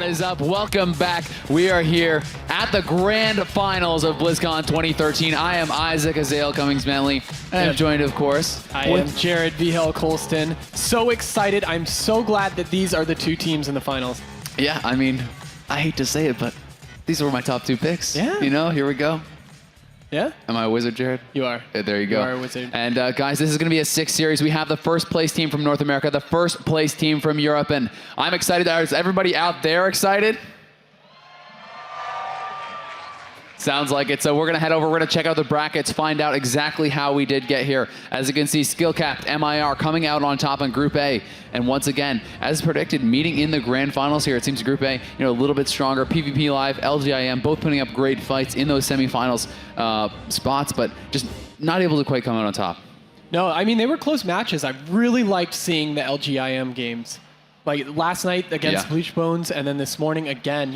is up? Welcome back. We are here at the grand finals of BlizzCon 2013. I am Isaac Azale Cummings-Bentley, and I'm joined, of course, I am Jared Vigel Colston. So excited. I'm so glad that these are the two teams in the finals. Yeah, I mean, I hate to say it, but these were my top two picks. Yeah. You know, here we go. Yeah? Am I a wizard, Jared? You are. There you go. You are a wizard. And guys, this is going to be a 6 series. We have the first place team from North America, the first place team from Europe, and I'm excited. Is everybody out there excited? Sounds like it. So we're going to head over. We're going to check out the brackets, find out exactly how we did get here. As you can see, skill-capped MIR coming out on top in Group A. And once again, as predicted, meeting in the grand finals here. It seems Group A, a little bit stronger. PvP Live, LGIM, both putting up great fights in those semifinals spots, but just not able to quite come out on top. No, I mean, they were close matches. I really liked seeing the LGIM games. Like last night against Bleach Bones, and then this morning again,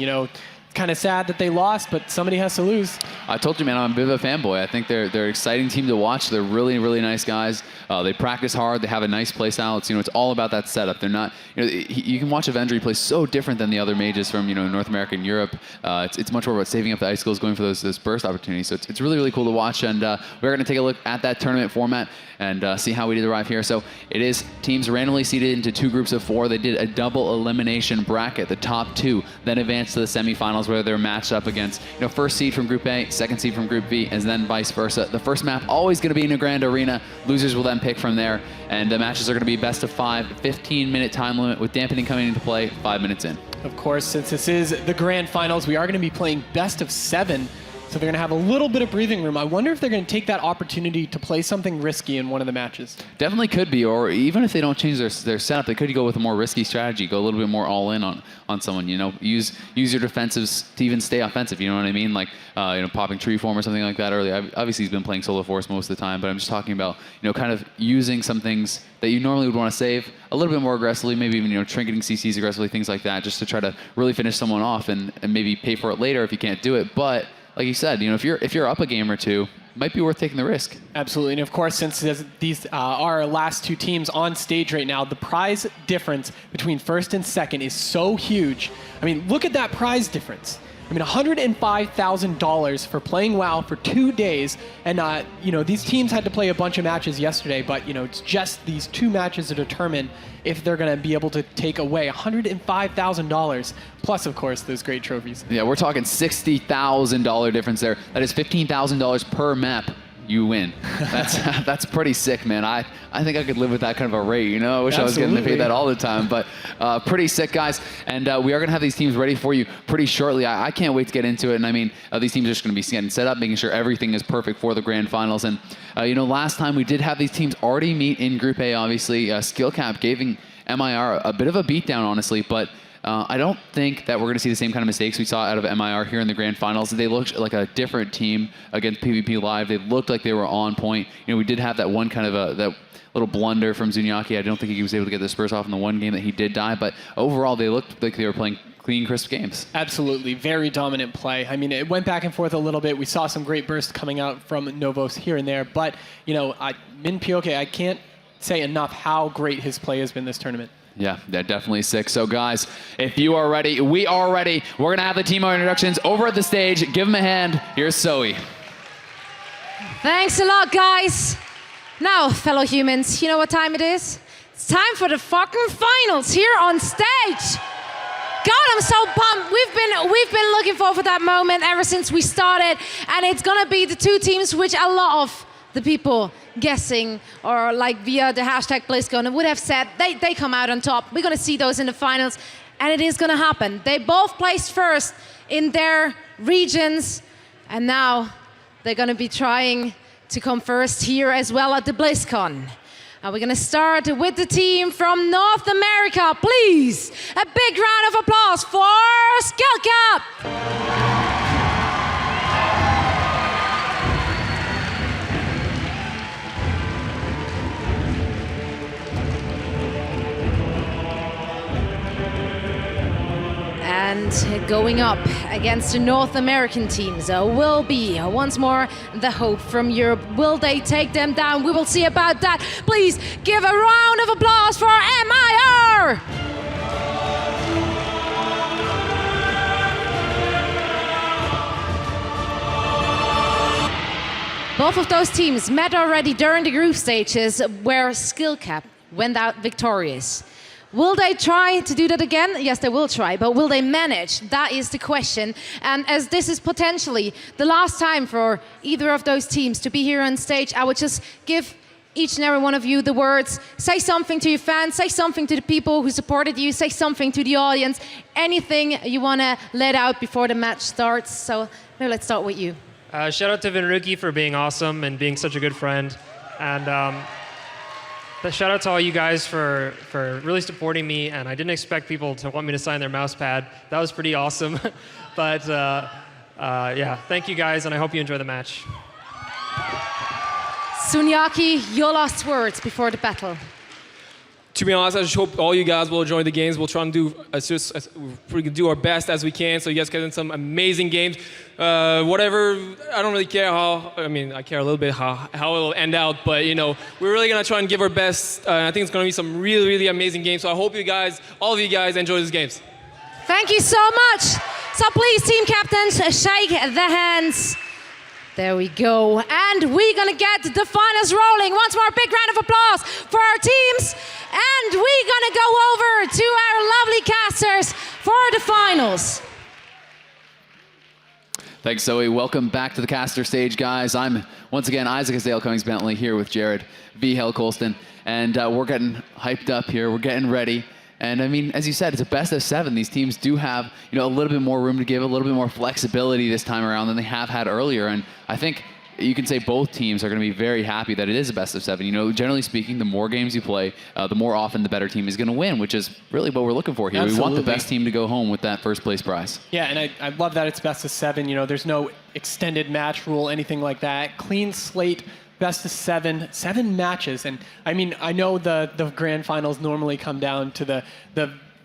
kind of sad that they lost, but somebody has to lose. I told you, man, I'm a bit of a fanboy. I think they're an exciting team to watch. They're really, really nice guys. They practice hard. They have a nice play style. It's all about that setup. They're not, you can watch Avenger play so different than the other mages from North America and Europe. It's much more about saving up the icicles, going for those burst opportunities. So it's really, really cool to watch. And we're going to take a look at that tournament format and see how we did arrive here. So it is teams randomly seeded into 2 groups of 4. They did a double elimination bracket. The top 2 then advanced to the semifinals, where they're matched up against first seed from Group A, second seed from Group B, and then vice versa. The first map always going to be in a grand arena. Losers will then pick from there, and the matches are going to be best of 5, 15-minute time limit with dampening coming into play 5 minutes in. Of course, since this is the grand finals, we are going to be playing best of 7. So they're going to have a little bit of breathing room. I wonder if they're going to take that opportunity to play something risky in one of the matches. Definitely could be, or even if they don't change their setup, they could go with a more risky strategy, go a little bit more all in on someone. Use your defensives to even stay offensive. You know what I mean? Like popping tree form or something like that early. Obviously, he's been playing solo force most of the time, but I'm just talking about kind of using some things that you normally would want to save a little bit more aggressively, maybe even trinketing CCs aggressively, things like that, just to try to really finish someone off and maybe pay for it later if you can't do it. But like you said, if you're up a game or two, it might be worth taking the risk. Absolutely, and of course, since these are our last 2 teams on stage right now, the prize difference between first and second is so huge. I mean, look at that prize difference. I mean, $105,000 for playing WoW for 2 days, and these teams had to play a bunch of matches yesterday, but it's just these 2 matches to determine if they're going to be able to take away $105,000, plus, of course, those great trophies. Yeah, we're talking $60,000 difference there. That is $15,000 per map. You win. That's pretty sick, man. I think I could live with that kind of a rate, I wish I was getting to pay that all the time, but pretty sick, guys. And we are going to have these teams ready for you pretty shortly. I can't wait to get into it. And I mean, these teams are just going to be getting set up, making sure everything is perfect for the grand finals. And, last time we did have these teams already meet in Group A, obviously. Skill Cap giving MIR a bit of a beatdown, honestly, but I don't think that we're going to see the same kind of mistakes we saw out of MIR here in the grand finals. They looked like a different team against PvP Live. They looked like they were on point. We did have that one kind of that little blunder from Zunyaki. I don't think he was able to get the Spurs off in the one game that he did die, but overall they looked like they were playing clean, crisp games. Absolutely. Very dominant play. I mean, it went back and forth a little bit. We saw some great bursts coming out from Novos here and there, but, Min Pioke, I can't say enough how great his play has been this tournament. Yeah, they're definitely sick. So, guys, if you are ready, we are ready. We're going to have the team introductions over at the stage. Give them a hand. Here's Zoe. Thanks a lot, guys. Now, fellow humans, you know what time it is? It's time for the fucking finals here on stage. God, I'm so pumped. We've been looking forward for that moment ever since we started, and it's going to be the 2 teams which a lot of the people guessing or like via the hashtag BlizzCon would have said they come out on top. We're going to see those in the finals, and it is going to happen. They both placed first in their regions, and now they're going to be trying to come first here as well at the BlizzCon. We're going to start with the team from North America. Please, a big round of applause for Skill Cap. And going up against the North American teams will be once more the hope from Europe. Will they take them down? We will see about that. Please give a round of applause for MIR. Both of those teams met already during the group stages where skill cap went out victorious. Will they try to do that again? Yes, they will try, but will they manage? That is the question. And as this is potentially the last time for either of those teams to be here on stage, I would just give each and every one of you the words. Say something to your fans, say something to the people who supported you, say something to the audience, anything you want to let out before the match starts. So maybe let's start with you. Shout out to Vinruki for being awesome and being such a good friend. And shout out to all you guys for really supporting me. And I didn't expect people to want me to sign their mouse pad. That was pretty awesome. But yeah, thank you guys, and I hope you enjoy the match. Sunyaki, your last words before the battle. To be honest, I just hope all you guys will enjoy the games. We'll try and do our best as we can, so you guys get in some amazing games. Whatever, I don't really care how. I mean, I care a little bit how it'll end out, but you know, we're really gonna try and give our best. I think it's gonna be some really, really amazing games. So I hope you guys, all of you guys, enjoy these games. Thank you so much. So please, team captains, shake the hands. There we go. And we're gonna get the finals rolling. Once more, a big round of applause for our teams. And we're gonna go over to our lovely casters for the finals. Thanks, Zoe. Welcome back to the caster stage, guys. I'm, once again, Isaac Azale Cummings-Bentley here with Jared V. Hell Colston. And we're getting hyped up here. We're getting ready. And I mean, as you said, it's a best of 7. These teams do have, you know, a little bit more room to give, a little bit more flexibility this time around than they have had earlier. And I think you can say both teams are going to be very happy that it is a best of 7. You know, generally speaking, the more games you play, the more often the better team is going to win, which is really what we're looking for here. Absolutely. We want the best team to go home with that first place prize. Yeah, and I love that it's best of 7. You know, there's no extended match rule, anything like that. Clean slate. Best of 7 matches. And I mean, I know the grand finals normally come down to the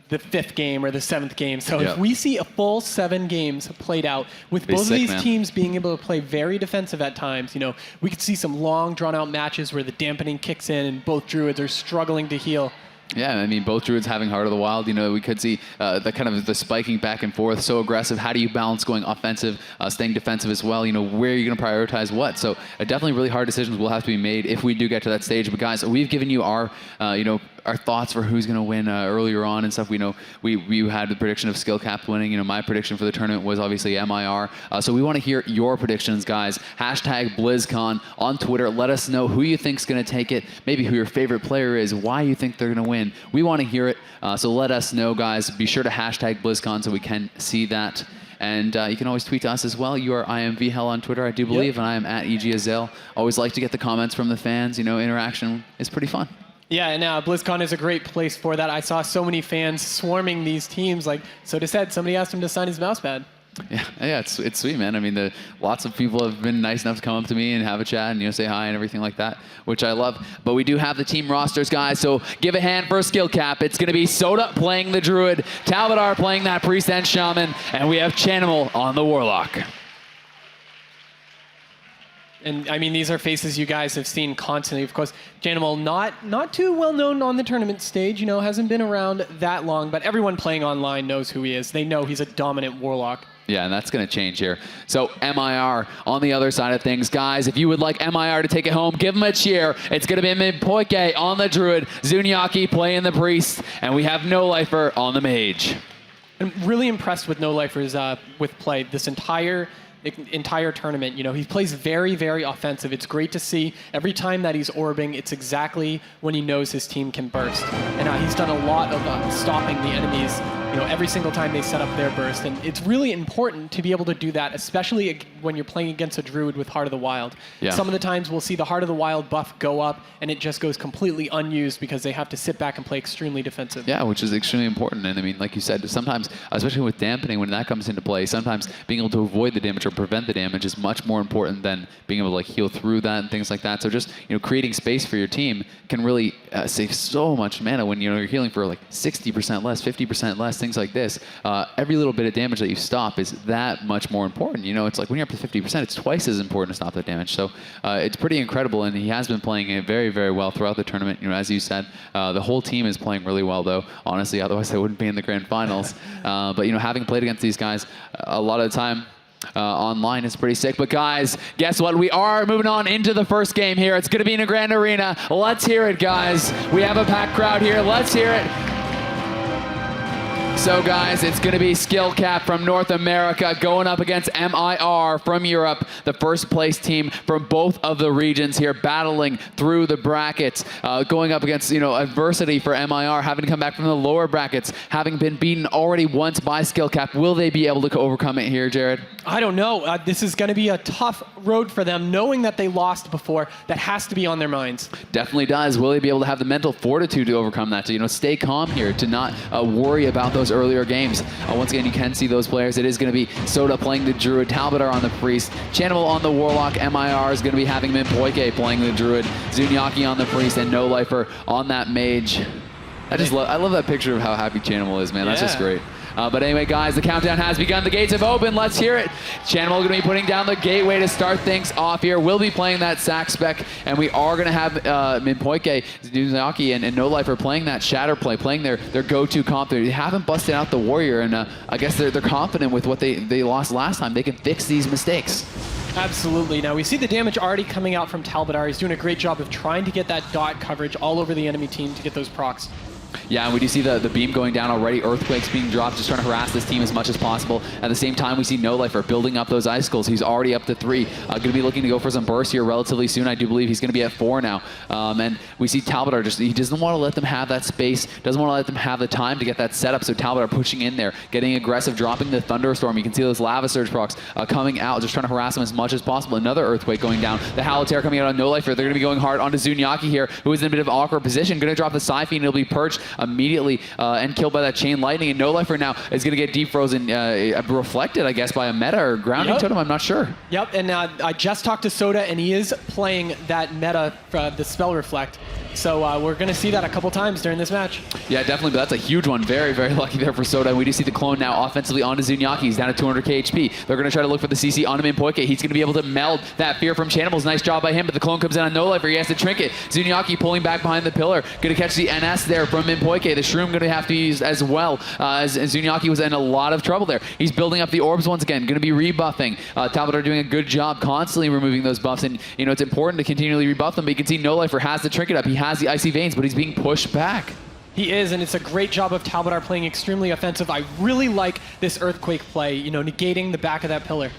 5th game or the 7th game. So if we see a full 7 games played out with both of these teams being able to play very defensive at times, you know, we could see some long drawn out matches where the dampening kicks in and both druids are struggling to heal. Yeah, I mean, both druids having Heart of the Wild, you know, we could see the kind of the spiking back and forth, so aggressive. How do you balance going offensive, staying defensive as well? You know, where are you going to prioritize what? So definitely really hard decisions will have to be made if we do get to that stage. But guys, we've given you our, you know, our thoughts for who's going to win earlier on and stuff. We know we had the prediction of skill cap winning. You know, my prediction for the tournament was obviously MIR. So we want to hear your predictions, guys. Hashtag BlizzCon on Twitter. Let us know who you think's going to take it, maybe who your favorite player is, why you think they're going to win. We want to hear it. So let us know, guys. Be sure to hashtag BlizzCon so we can see that. And you can always tweet to us as well. You are IMVHell on Twitter, I do believe, and I am at EGAzale. Always like to get the comments from the fans. You know, interaction is pretty fun. Yeah, and BlizzCon is a great place for that. I saw so many fans swarming these teams. Like Soda said, somebody asked him to sign his mouse pad. Yeah, it's sweet, man. I mean, lots of people have been nice enough to come up to me and have a chat and, you know, say hi and everything like that, which I love. But we do have the team rosters, guys, so give a hand for a skill cap. It's going to be Soda playing the Druid, Talbadar playing that Priest and Shaman, and we have Chanimal on the Warlock. And I mean, these are faces you guys have seen constantly. Of course, Janimal not too well known on the tournament stage, you know, hasn't been around that long, but everyone playing online knows who he is. They know he's a dominant Warlock. Yeah, and that's going to change here. So MIR on the other side of things. Guys, if you would like MIR to take it home, give them a cheer. It's going to be Mpoike on the Druid, Zunyaki playing the Priest, and we have No Lifer on the Mage. I'm really impressed with No Lifers with play this entire tournament. You know, he plays very, very offensive. It's great to see. Every time that he's orbing, it's exactly when he knows his team can burst. And he's done a lot of stopping the enemies, you know, every single time they set up their burst. And it's really important to be able to do that, especially when you're playing against a Druid with Heart of the Wild. Yeah. Some of the times we'll see the Heart of the Wild buff go up, and it just goes completely unused because they have to sit back and play extremely defensive. Yeah, which is extremely important. And I mean, like you said, sometimes, especially with dampening, when that comes into play, sometimes being able to avoid the damage or prevent the damage is much more important than being able to like heal through that and things like that. So just, you know, creating space for your team can really save so much mana when, you know, you're healing for like 60% less, 50% less, things like this. Every little bit of damage that you stop is that much more important. You know, it's like when you're up to 50%, it's twice as important to stop that damage. So it's pretty incredible, and he has been playing it very, very well throughout the tournament. You know, as you said, the whole team is playing really well, though. Honestly, otherwise they wouldn't be in the grand finals. But you know, having played against these guys, a lot of the time, online is pretty sick. But guys, guess what? We are moving on into the first game here. It's going to be in a grand arena. Let's hear it, guys. We have a packed crowd here. Let's hear it. So guys, it's going to be Skill Cap from North America going up against MIR from Europe, the first place team from both of the regions here, battling through the brackets, going up against, adversity for MIR, having to come back from the lower brackets, having been beaten already once by Skill Cap. Will they be able to overcome it here, Jared? I don't know. This is going to be a tough road for them, knowing that they lost before. That has to be on their minds. Definitely does. Will they be able to have the mental fortitude to overcome that, to stay calm here, to not worry about those earlier games? Once again, you can see those players. It is going to be Soda playing the Druid, Talbot on the Priest, Channel on the Warlock, MIR is going to be having Minpoike playing the Druid, Zunyaki on the Priest, and No Lifer on that Mage. I love that picture of how happy Channel is, man. That's just great. But anyway, guys, the countdown has begun. The gates have opened. Let's hear it. Channel going to be putting down the gateway to start things off here. We'll be playing that sack spec, and we are going to have Minpoike, Zunyaki, and No Lifer playing that Shatter play, playing their go-to comp. They haven't busted out the Warrior, and I guess they're confident with what they lost last time. They can fix these mistakes. Absolutely. Now, we see the damage already coming out from Talbot. He's doing a great job of trying to get that dot coverage all over the enemy team to get those procs. Yeah, and we do see the beam going down already, Earthquakes being dropped, just trying to harass this team as much as possible. At the same time, we see No Lifer building up those Icicles. He's already up to 3. Going to be looking to go for some bursts here relatively soon. I do believe he's going to be at 4 now. And we see Talbot he doesn't want to let them have that space, doesn't want to let them have the time to get that setup, so Talbot pushing in there, getting aggressive, dropping the Thunderstorm. You can see those Lava Surge procs coming out, just trying to harass them as much as possible. Another Earthquake going down. The Halotare coming out on No Lifer. They're going to be going hard onto Zunyaki here, who is in a bit of an awkward position. Going to drop the Sci-Fiend, and he'll be perched immediately and killed by that Chain Lightning. And No Lifer now is going to get defrozen, reflected, I guess, by a meta or grounding totem. I'm not sure. Yep, and I just talked to Soda, and he is playing that meta, the Spell Reflect. So we're going to see that a couple times during this match. Yeah, definitely, but that's a huge one. Very, very lucky there for Soda. And we do see the clone now offensively onto Zunyaki. He's down at 200k HP. They're going to try to look for the CC on Minpoike. He's going to be able to meld that fear from Channibals. Nice job by him, but the clone comes in on No Lifer. He has to trinket. Zunyaki pulling back behind the pillar. Going to catch the NS there from Minpoike. The Shroom going to have to be used as well, as Zunyaki was in a lot of trouble there. He's building up the orbs once again. Going to be rebuffing. Talbot are doing a good job constantly removing those buffs, and it's important to continually rebuff them, but you can see No Lifer has the trinket up. He has the Icy Veins, but he's being pushed back. He is, and it's a great job of Talbot playing extremely offensive. I really like this Earthquake play, negating the back of that pillar.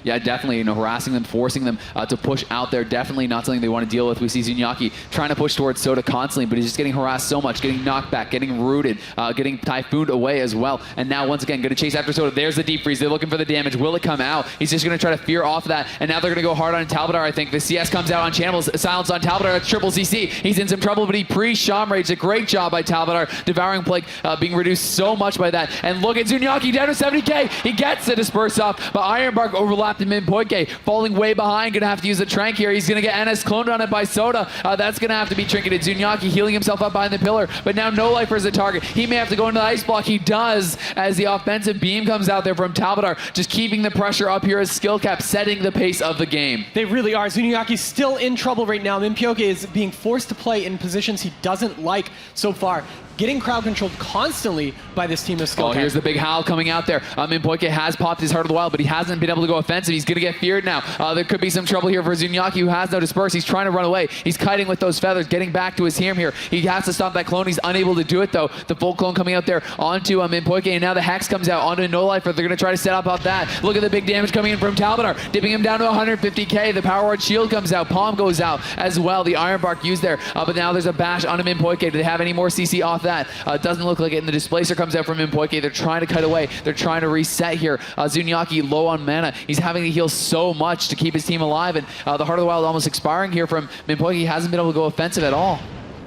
Yeah, definitely, harassing them, forcing them to push out there. Definitely not something they want to deal with. We see Zunyaki trying to push towards Soda constantly, but he's just getting harassed so much, getting knocked back, getting rooted, getting Typhooned away as well. And now, once again, going to chase after Soda. There's the Deep Freeze. They're looking for the damage. Will it come out? He's just going to try to fear off that, and now they're going to go hard on Talbot, I think. The CS comes out on Channels, silence on Talbot. That's triple CC. He's in some trouble, but he pre-Sham Rage. A great job by Talbot. Devouring Plague being reduced so much by that. And look at Zunyaki down to 70k. He gets the disperse off, but Ironbark overlapped him in Minpoike, falling way behind. Going to have to use a Trank here. He's going to get NS cloned on it by Soda. That's going to have to be trinketed. Zunyaki healing himself up behind the pillar, but now No Lifer is a target. He may have to go into the Ice Block. He does, as the offensive beam comes out there from Talbot, just keeping the pressure up here as Skill Cap, setting the pace of the game. They really are. Zunyaki's still in trouble right now. Minpoike is being forced to play in positions he doesn't like so far. Getting crowd controlled constantly by this team of Skill Cap. Here's the big howl coming out there. Minpoike has popped his Heart of the Wild, but he hasn't been able to go offensive. He's going to get feared now. There could be some trouble here for Zunyaki, who has no disperse. He's trying to run away. He's kiting with those feathers, getting back to his Hearm here. He has to stop that clone. He's unable to do it, though. The full clone coming out there onto Minpoike, and now the Hex comes out onto No Lifer. They're going to try to set up off that. Look at the big damage coming in from Talbot, dipping him down to 150k. The Power Ward Shield comes out. Palm goes out as well. The Ironbark used there, but now there's a bash onto Minpoike. Do they have any more CC off that? Doesn't look like it, and the Displacer comes out from Minpoike. They're trying to cut away. They're trying to reset here. Zunyaki low on mana. He's having to heal so much to keep his team alive, and the Heart of the Wild almost expiring here from Minpoike. He hasn't been able to go offensive at all.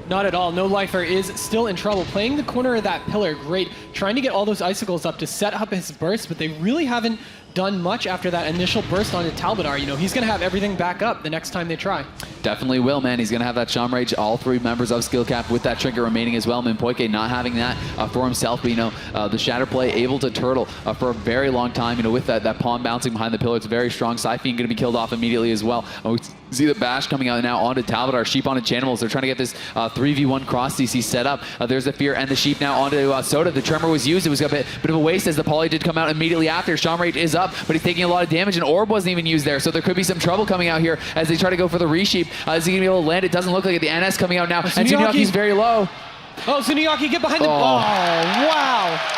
Not at all. No Lifer is still in trouble. Playing the corner of that pillar, great. Trying to get all those Icicles up to set up his burst, but they really haven't done much after that initial burst onto Talbot. He's going to have everything back up the next time they try. Definitely will, man. He's going to have that Sham Rage, all 3 members of Skill Cap with that trinket remaining as well. Minpoike not having that for himself, but the Shatter play able to turtle for a very long time, with that pawn bouncing behind the pillar. It's very strong. Sci-Fiend going to be killed off immediately as well. See the bash coming out now onto Talbot, Sheep onto Chanimals. They're trying to get this 3v1 cross CC set up. There's the Fear and the Sheep now onto Soda. The Tremor was used. It was a bit of a waste as the Poly did come out immediately after. Sean Rage is up, but he's taking a lot of damage, and Orb wasn't even used there, so there could be some trouble coming out here as they try to go for the Resheep. Is he going to be able to land? It doesn't look like it. The NS coming out now, and Zuniaki's very low. Oh, Zuniaki, get behind the... Oh, wow.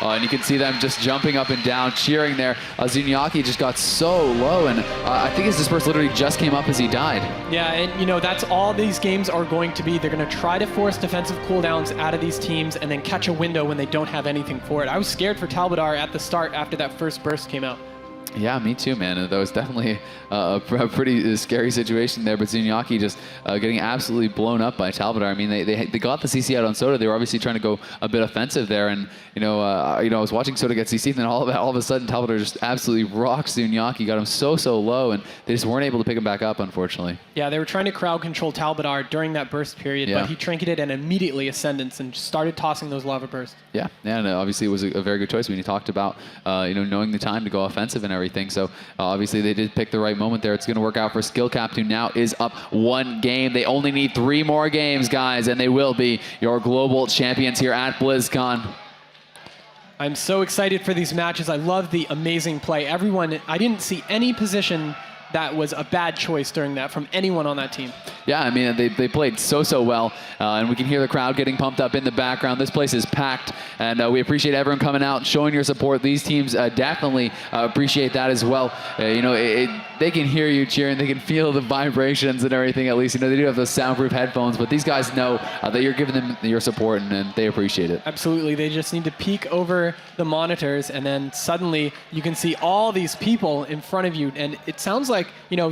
And you can see them just jumping up and down, cheering there. Zuniaki just got so low, and I think his disperse literally just came up as he died. Yeah, and you know, that's all these games are going to be. They're going to try to force defensive cooldowns out of these teams and then catch a window when they don't have anything for it. I was scared for Talbot at the start after that first burst came out. Yeah, me too, man. That was definitely a pretty scary situation there. But Zuniaki just getting absolutely blown up by Talbot. I mean, they got the CC out on Soda. They were obviously trying to go a bit offensive there. And I was watching Soda get CC, and then all of a sudden Talbot just absolutely rocked Zuniaki, got him so low, and they just weren't able to pick him back up, unfortunately. Yeah, they were trying to crowd control Talbot during that burst period, but he trinketed and immediately Ascendance and started tossing those lava bursts. Yeah, and obviously it was a very good choice when you talked about knowing the time to go offensive and everything. So obviously they did pick the right moment there. It's going to work out for Skill Cap, who now is up 1 game. They only need 3 more games, guys, and they will be your global champions here at BlizzCon. I'm so excited for these matches. I love the amazing play. Everyone, I didn't see any position that was a bad choice during that from anyone on that team. Yeah, I mean, they played so well, and we can hear the crowd getting pumped up in the background. This place is packed, and we appreciate everyone coming out, showing your support. These teams definitely appreciate that as well. They can hear you cheering. They can feel the vibrations and everything, at least. They do have those soundproof headphones, but these guys know that you're giving them your support, and they appreciate it. Absolutely. They just need to peek over the monitors, and then suddenly you can see all these people in front of you, and it sounds like,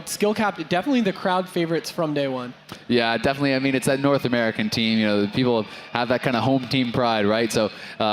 Skill Cap, definitely the crowd favorites from day one. Yeah, definitely. I mean, it's that North American team. The people have that kind of home team pride, right? So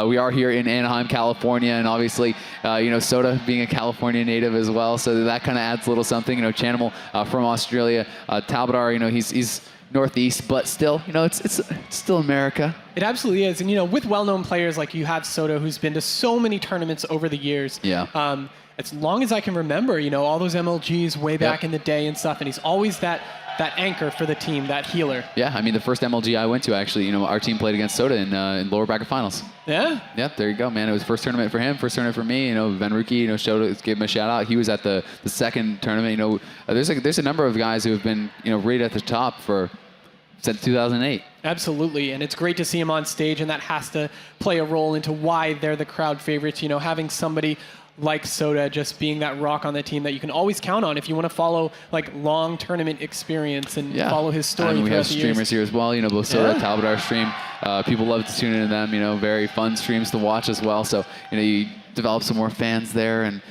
we are here in Anaheim, California, and obviously, Soda being a California native as well. So that kind of adds a little something. Chanimal from Australia, Talbot, he's Northeast, but still, it's still America. It absolutely is. And, with well-known players like you have Soda, who's been to so many tournaments over the years. Yeah. As long as I can remember, all those MLGs way back in the day and stuff, and he's always that anchor for the team, that healer. Yeah, I mean, the first MLG I went to, actually, our team played against Soda in lower bracket finals. Yeah? Yep, there you go, man. It was first tournament for him, first tournament for me. Ben Ruki, gave him a shout out. He was at the second tournament. There's a number of guys who have been, right at the top since 2008. Absolutely, and it's great to see him on stage, and that has to play a role into why they're the crowd favorites. Having somebody like Soda just being that rock on the team that you can always count on if you want to follow long tournament experience and follow his story. And we have streamers here as well. Both Soda, Talbot stream. People love to tune into them. Very fun streams to watch as well. So you develop some more fans there, and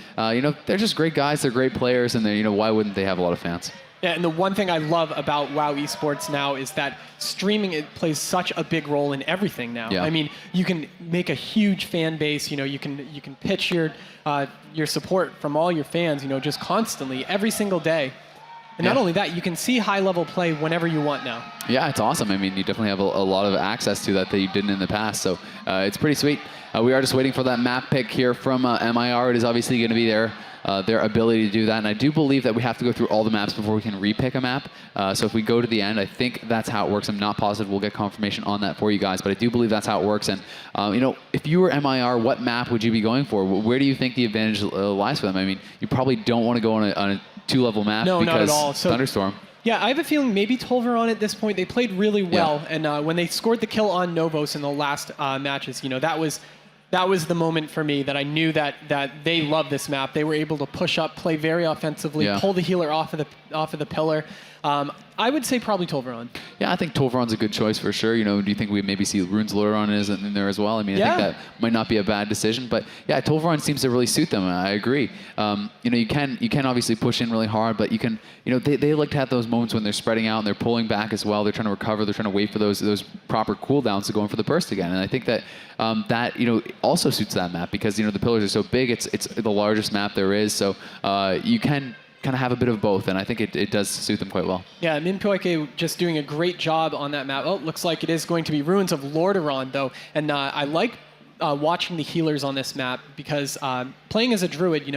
they're just great guys. They're great players, and why wouldn't they have a lot of fans? Yeah, and the one thing I love about WoW Esports now is that streaming, it plays such a big role in everything now. Yeah. I mean, you can make a huge fan base. You can pitch your support from all your fans. Just constantly, every single day. And not only that, you can see high-level play whenever you want now. Yeah, it's awesome. I mean, you definitely have a lot of access to that you didn't in the past. So it's pretty sweet. We are just waiting for that map pick here from MIR. It is obviously going to be their ability to do that. And I do believe that we have to go through all the maps before we can repick a map. So if we go to the end, I think that's how it works. I'm not positive. We'll get confirmation on that for you guys. But I do believe that's how it works. And, if you were MIR, what map would you be going for? Where do you think the advantage lies for them? I mean, you probably don't want to go on a 2-level map because not at all. So, Thunderstorm. Yeah, I have a feeling maybe Tolveron at this point, they played really well. Yeah. And when they scored the kill on Novos in the last matches, that was the moment for me that I knew that they love this map. They were able to push up, play very offensively, pull the healer off of the pillar. I would say probably Tolveron. Yeah, I think Tolveron's a good choice for sure. Do you think we maybe see Rune's Luron in there as well? I mean, I think that might not be a bad decision. But yeah, Tolveron seems to really suit them. I agree. You can obviously push in really hard, but you can, they like to have those moments when they're spreading out and they're pulling back as well. They're trying to recover. They're trying to wait for those proper cooldowns to go in for the burst again. And I think that also suits that map because the pillars are so big. It's the largest map there is. So you can kind of have a bit of both, and I think it does suit them quite well. Yeah, Minpoike just doing a great job on that map. Oh, looks like it is going to be Ruins of Lordaeron, though. And I like watching the healers on this map because playing as a druid,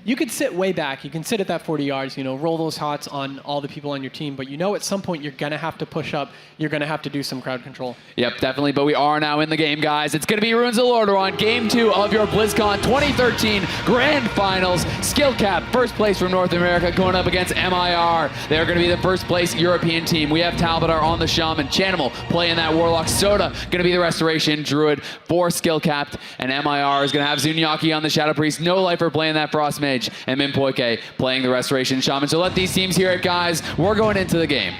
you could sit way back. You can sit at that 40 yards, roll those hots on all the people on your team. But at some point you're going to have to push up. You're going to have to do some crowd control. Yep, definitely. But we are now in the game, guys. It's going to be Runes of Lordaeron, Game 2 of your BlizzCon 2013 Grand Finals. Skill Cap, first place from North America, going up against MIR. They're going to be the first place European team. We have Talbadar on the Shaman, Chanimal playing that Warlock, Soda going to be the Restoration, Druid for Skill Capped, and MIR is going to have Zunyaki on the Shadow Priest, No Lifer playing that Frost Mage, and Minpoike playing the Restoration Shaman. So let these teams hear it, guys. We're going into the game.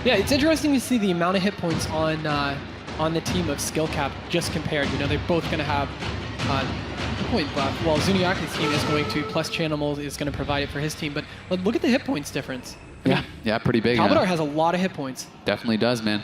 Yeah, it's interesting to see the amount of hit points on the team of Skill Cap just compared. They're both going to have point buff. Well, Zunyaki's team is going to, plus Chanimal is going to provide it for his team. But look at the hit points difference. Yeah, pretty big. Talbadar has a lot of hit points. Definitely does, man.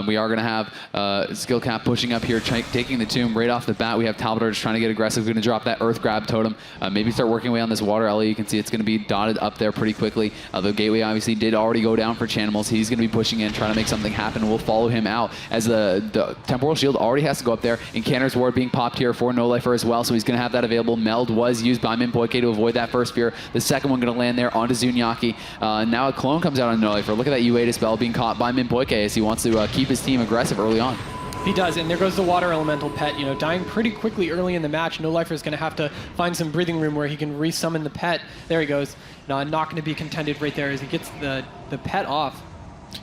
We are going to have Skill Cap pushing up here, taking the tomb right off the bat. We have Talbadar just trying to get aggressive, going to drop that Earth Grab Totem. Maybe start working away on this Water Alley. You can see it's going to be dotted up there pretty quickly. The Gateway obviously did already go down for Chanimal, so he's going to be pushing in, trying to make something happen. We'll follow him out as the Temporal Shield already has to go up there. Encanter's Ward being popped here for No Lifer as well, so he's going to have that available. Meld was used by Minpoike to avoid that first fear. The second one going to land there onto Zunyaki. Now a clone comes out on No Lifer. Look at that UA dispel being caught by Minpoike as he wants to keep his team aggressive early on. He does, and there goes the Water Elemental pet, dying pretty quickly early in the match. No Lifer is going to have to find some breathing room where he can resummon the pet. There he goes. Not going to be contended right there as he gets the pet off.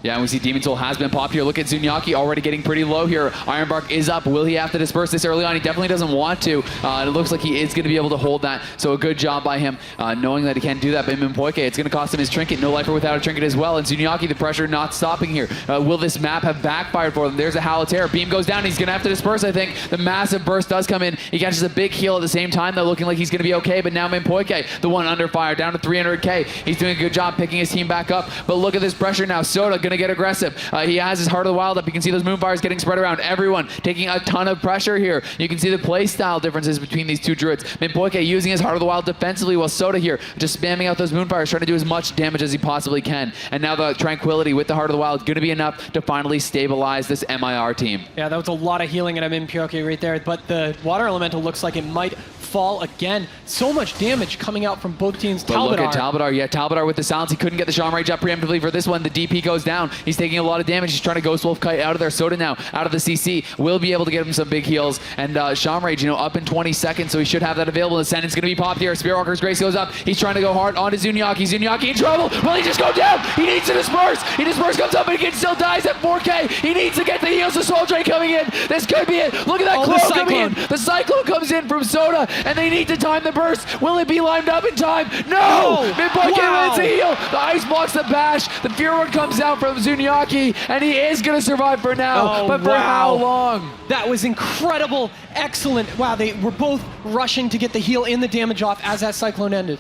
Yeah, and we see Demon Soul has been popped here. Look at Zunyaki already getting pretty low here. Ironbark is up. Will he have to disperse this early on? He definitely doesn't want to. It looks like he is going to be able to hold that. So a good job by him knowing that he can't do that. But Minpoike, it's going to cost him his trinket. No Lifer without a trinket as well. And Zunyaki, the pressure not stopping here. Will this map have backfired for them? There's a Howl of Terror. Beam goes down. He's going to have to disperse, I think. The massive burst does come in. He catches a big heal at the same time, though, looking like he's going to be okay. But now Minpoike, the one under fire, down to 300k. He's doing a good job picking his team back up. But look at this pressure now. Soda going to get aggressive. He has his Heart of the Wild up. You can see those Moonfires getting spread around. Everyone taking a ton of pressure here. You can see the play style differences between these two druids. Minpoike using his Heart of the Wild defensively, while Soda here just spamming out those Moonfires, trying to do as much damage as he possibly can. And now the Tranquility with the Heart of the Wild going to be enough to finally stabilize this MIR team. Yeah, that was a lot of healing at Minpoike right there. But the Water Elemental looks like it might fall again. So much damage coming out from both teams. But look at Talbadar. Yeah, Talbadar with the silence. He couldn't get the Shaman Rage up preemptively for this one. The DP goes down. He's taking a lot of damage. He's trying to Ghost Wolf Kite out of there. Soda now out of the CC. Will be able to get him some big heals. And Shaman Rage, up in 20 seconds, so he should have that available. The Ascendant's going to be popped here. Spearwalker's Grace goes up. He's trying to go hard onto Zunyaki. Zunyaki in trouble. Will he just go down? He needs to disperse. He disperse, comes up, and he still dies at 4k. He needs to get the heals. The Soul Drain coming in. This could be it. Look at that clone coming in. The Cyclone comes in from Soda, and they need to time the burst. Will it be lined up in time? No! Minpoike wins the heal. The ice blocks the bash. The Fear One comes out from Zunyaki, and he is going to survive for now. But for how long? That was incredible. Excellent. Wow, they were both rushing to get the heal and the damage off as that Cyclone ended.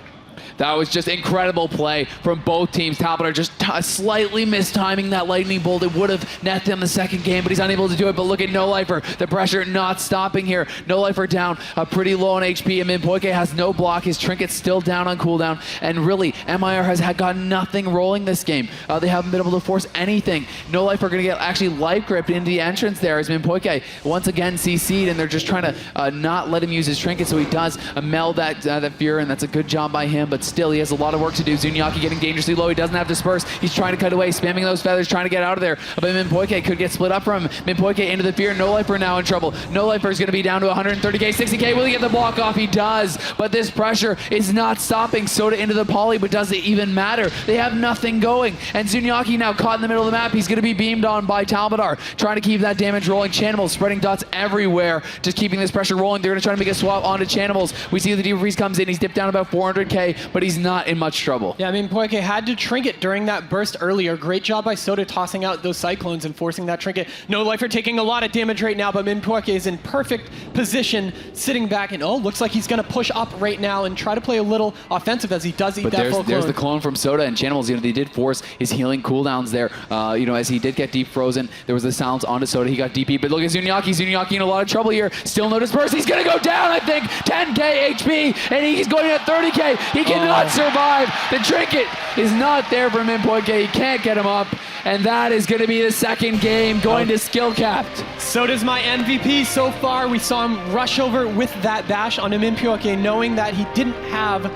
That was just incredible play from both teams. Talbadar just slightly mistiming that lightning bolt. It would have netted him the second game, but he's unable to do it. But look at No Lifer. The pressure not stopping here. No Lifer down pretty low on HP, and Minpoike has no block. His trinket's still down on cooldown. And really, MIR has got nothing rolling this game. They haven't been able to force anything. No Lifer going to get actually life gripped into the entrance there as Minpoike once again CC'd, and they're just trying to not let him use his trinket, so he does meld that fear, and that's a good job by him. But still, he has a lot of work to do. Zunyaki getting dangerously low. He doesn't have disperse. He's trying to cut away, spamming those feathers, trying to get out of there. But Minpoike could get split up from him. Minpoike into the fear. No Lifer now in trouble. No Lifer is going to be down to 130k, 60k. Will he get the block off? He does. But this pressure is not stopping. Soda into the poly, but does it even matter? They have nothing going. And Zunyaki now caught in the middle of the map. He's going to be beamed on by Talbadar, trying to keep that damage rolling. Chanimal spreading dots everywhere, just keeping this pressure rolling. They're going to try to make a swap onto Chanimals. We see the Deep Freeze comes in. He's dipped down about 400k, but he's not in much trouble. Yeah, Minpoike had to trinket during that burst earlier. Great job by Soda tossing out those Cyclones and forcing that trinket. No Lifer taking a lot of damage right now, but Minpoike is in perfect position, sitting back, and looks like he's going to push up right now and try to play a little offensive as he does eat that full clone. There's the clone from Soda and Chanimals. They did force his healing cooldowns there. As he did get deep frozen, there was the silence onto Soda. He got DP, but look at Zunyaki. Zunyaki in a lot of trouble here. Still no disperse. He's going to go down, I think, 10k HP, and he's going at 30k. He cannot survive. The trinket is not there for Minpoike. He can't get him up. and that is going to be the second game going to skill capped. So does my MVP so far. We saw him rush over with that dash on Mimpyoke, knowing that he didn't have,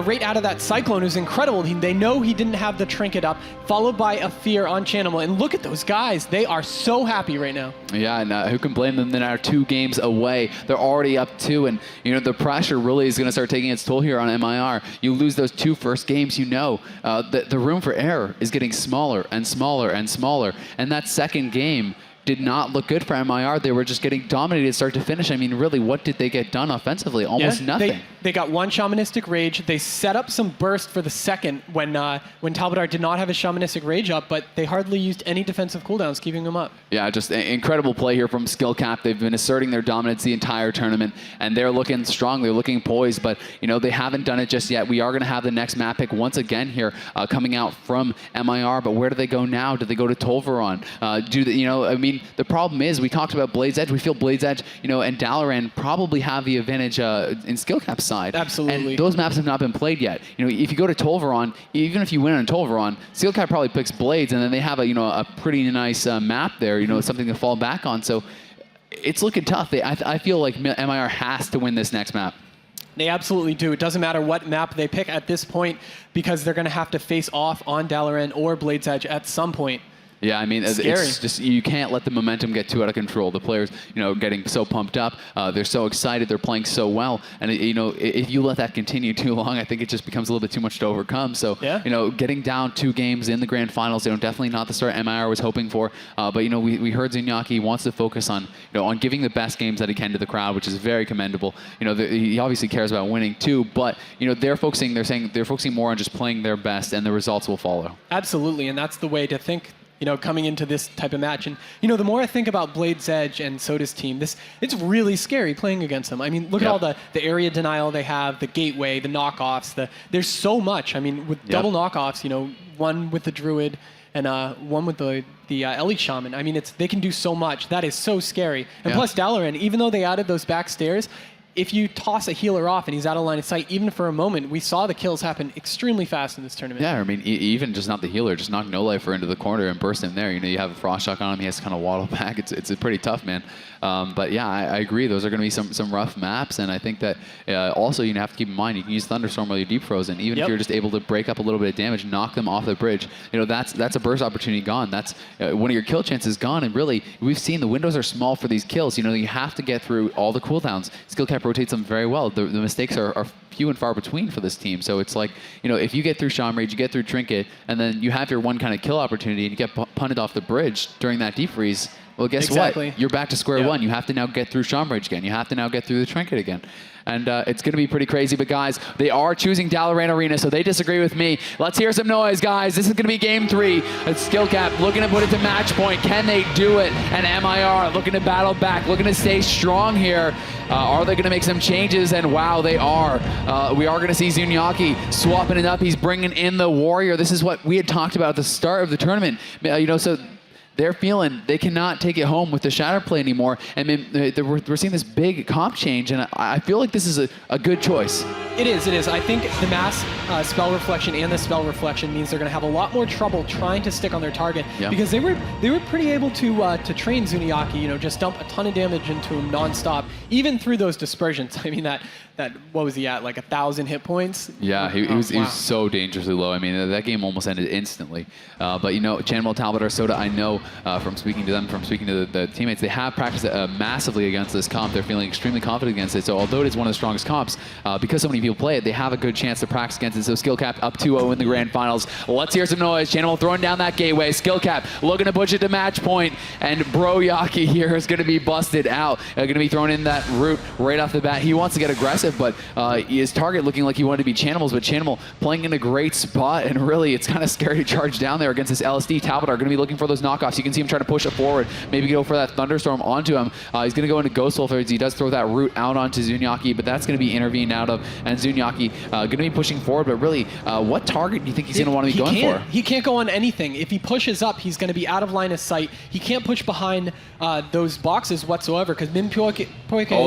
right out of that Cyclone. It was incredible. They know he didn't have the trinket up, followed by a fear on Chanimal. And look at those guys. They are so happy right now. Yeah, and who can blame them? They're now 2 games away. They're already up 2, and the pressure really is going to start taking its toll here on MIR. You lose those 2 first games, the room for error is getting smaller and smaller and smaller. And that second game did not look good for MIR. They were just getting dominated start to finish. I mean, really, what did they get done offensively? Almost nothing. They got 1 Shamanistic Rage. They set up some burst for the second when Talbadar did not have his Shamanistic Rage up, but they hardly used any defensive cooldowns, keeping him up. Yeah, just incredible play here from Skill Cap. They've been asserting their dominance the entire tournament, and they're looking strong. They're looking poised, but they haven't done it just yet. We are going to have the next map pick once again here coming out from MIR, but where do they go now? Do they go to Tolvaron? The problem is, we talked about Blade's Edge. We feel Blade's Edge, and Dalaran probably have the advantage in Skill Cap's side. Absolutely. And those maps have not been played yet. If you go to Tolvaron, even if you win on Tolvaron, Skill Cap probably picks Blades, and then they have a pretty nice map there, something to fall back on. So it's looking tough. I feel like MIR has to win this next map. They absolutely do. It doesn't matter what map they pick at this point, because they're going to have to face off on Dalaran or Blade's Edge at some point. Yeah, I mean, it's just, you can't let the momentum get too out of control. The players, getting so pumped up, they're so excited, they're playing so well, and if you let that continue too long, I think it just becomes a little bit too much to overcome. So, getting down 2 games in the grand finals, definitely not the start MIR was hoping for. But we heard Zunyaki wants to focus on, on giving the best games that he can to the crowd, which is very commendable. He obviously cares about winning too, but they're focusing more on just playing their best, and the results will follow. Absolutely, and that's the way to think. Coming into this type of match. And, the more I think about Blade's Edge and Soda's team, it's really scary playing against them. I mean, look at all the area denial they have, the gateway, the knockoffs. There's so much. I mean, with double knockoffs, one with the Druid and one with the Elite Shaman. I mean, they can do so much. That is so scary. And plus Dalaran, even though they added those back stairs, if you toss a healer off and he's out of line of sight, even for a moment, we saw the kills happen extremely fast in this tournament. Yeah, I mean, even just not the healer, just knock No Lifer into the corner and burst him there. You have a Frost Shock on him, he has to kind of waddle back. It's a pretty tough, man. But yeah, I agree. Those are going to be some rough maps, and I think that also you have to keep in mind, you can use Thunderstorm while you're deep frozen. Even if you're just able to break up a little bit of damage, knock them off the bridge, that's a burst opportunity gone. That's one of your kill chances gone, and really, we've seen the windows are small for these kills. You have to get through all the cooldowns. Skill Cap rotates them very well. The mistakes are few and far between for this team. So it's like, if you get through Shaman Rage, you get through Trinket, and then you have your one kind of kill opportunity and you get punted off the bridge during that defreeze, well, guess what? You're back to square one. You have to now get through Shaman Rage again. You have to now get through the Trinket again. And it's going to be pretty crazy. But, guys, they are choosing Dalaran Arena, so they disagree with me. Let's hear some noise, guys. This is going to be Game 3. It's Skill Cap looking to put it to match point. Can they do it? And MIR looking to battle back, looking to stay strong here. Are they going to make some changes? And, wow, they are. We are going to see Zunyaki swapping it up. He's bringing in the Warrior. This is what we had talked about at the start of the tournament. So they're feeling they cannot take it home with the Shatter play anymore. And we're seeing this big comp change, and I feel like this is a good choice. It is. I think the mass spell reflection and the spell reflection means they're going to have a lot more trouble trying to stick on their target, because they were pretty able to train Zunyaki, just dump a ton of damage into him nonstop, even through those dispersions. I mean, that what was he at, like 1,000 hit points? Yeah, he was so dangerously low. I mean, that game almost ended instantly. But Chanimal, Talbot, Soda, I know from speaking to them, from speaking to the teammates, they have practiced massively against this comp. They're feeling extremely confident against it. So although it is one of the strongest comps, because so many people play it, they have a good chance to practice against it. So Skill Cap up 2-0 in the grand finals. Let's hear some noise. Chanimal throwing down that gateway. Skill Cap looking to push it to match point, and Bro Yaki here is going to be busted out. Going to be thrown in that route right off the bat. He wants to get aggressive, but his target looking like he wanted to be Chanimal's, but Chanimal playing in a great spot, and really it's kind of scary to charge down there against this LSD. Talbot are going to be looking for those knockoffs. You can see him trying to push it forward, maybe go for that Thunderstorm onto him. He's going to go into Ghost Wolf. He does throw that route out onto Zunyaki, but that's going to be intervened out of, and Zunyaki going to be pushing forward, but really, what target do you think he's going to want to be going for? He can't go on anything. If he pushes up, he's going to be out of line of sight. He can't push behind those boxes whatsoever, because Mimpyoke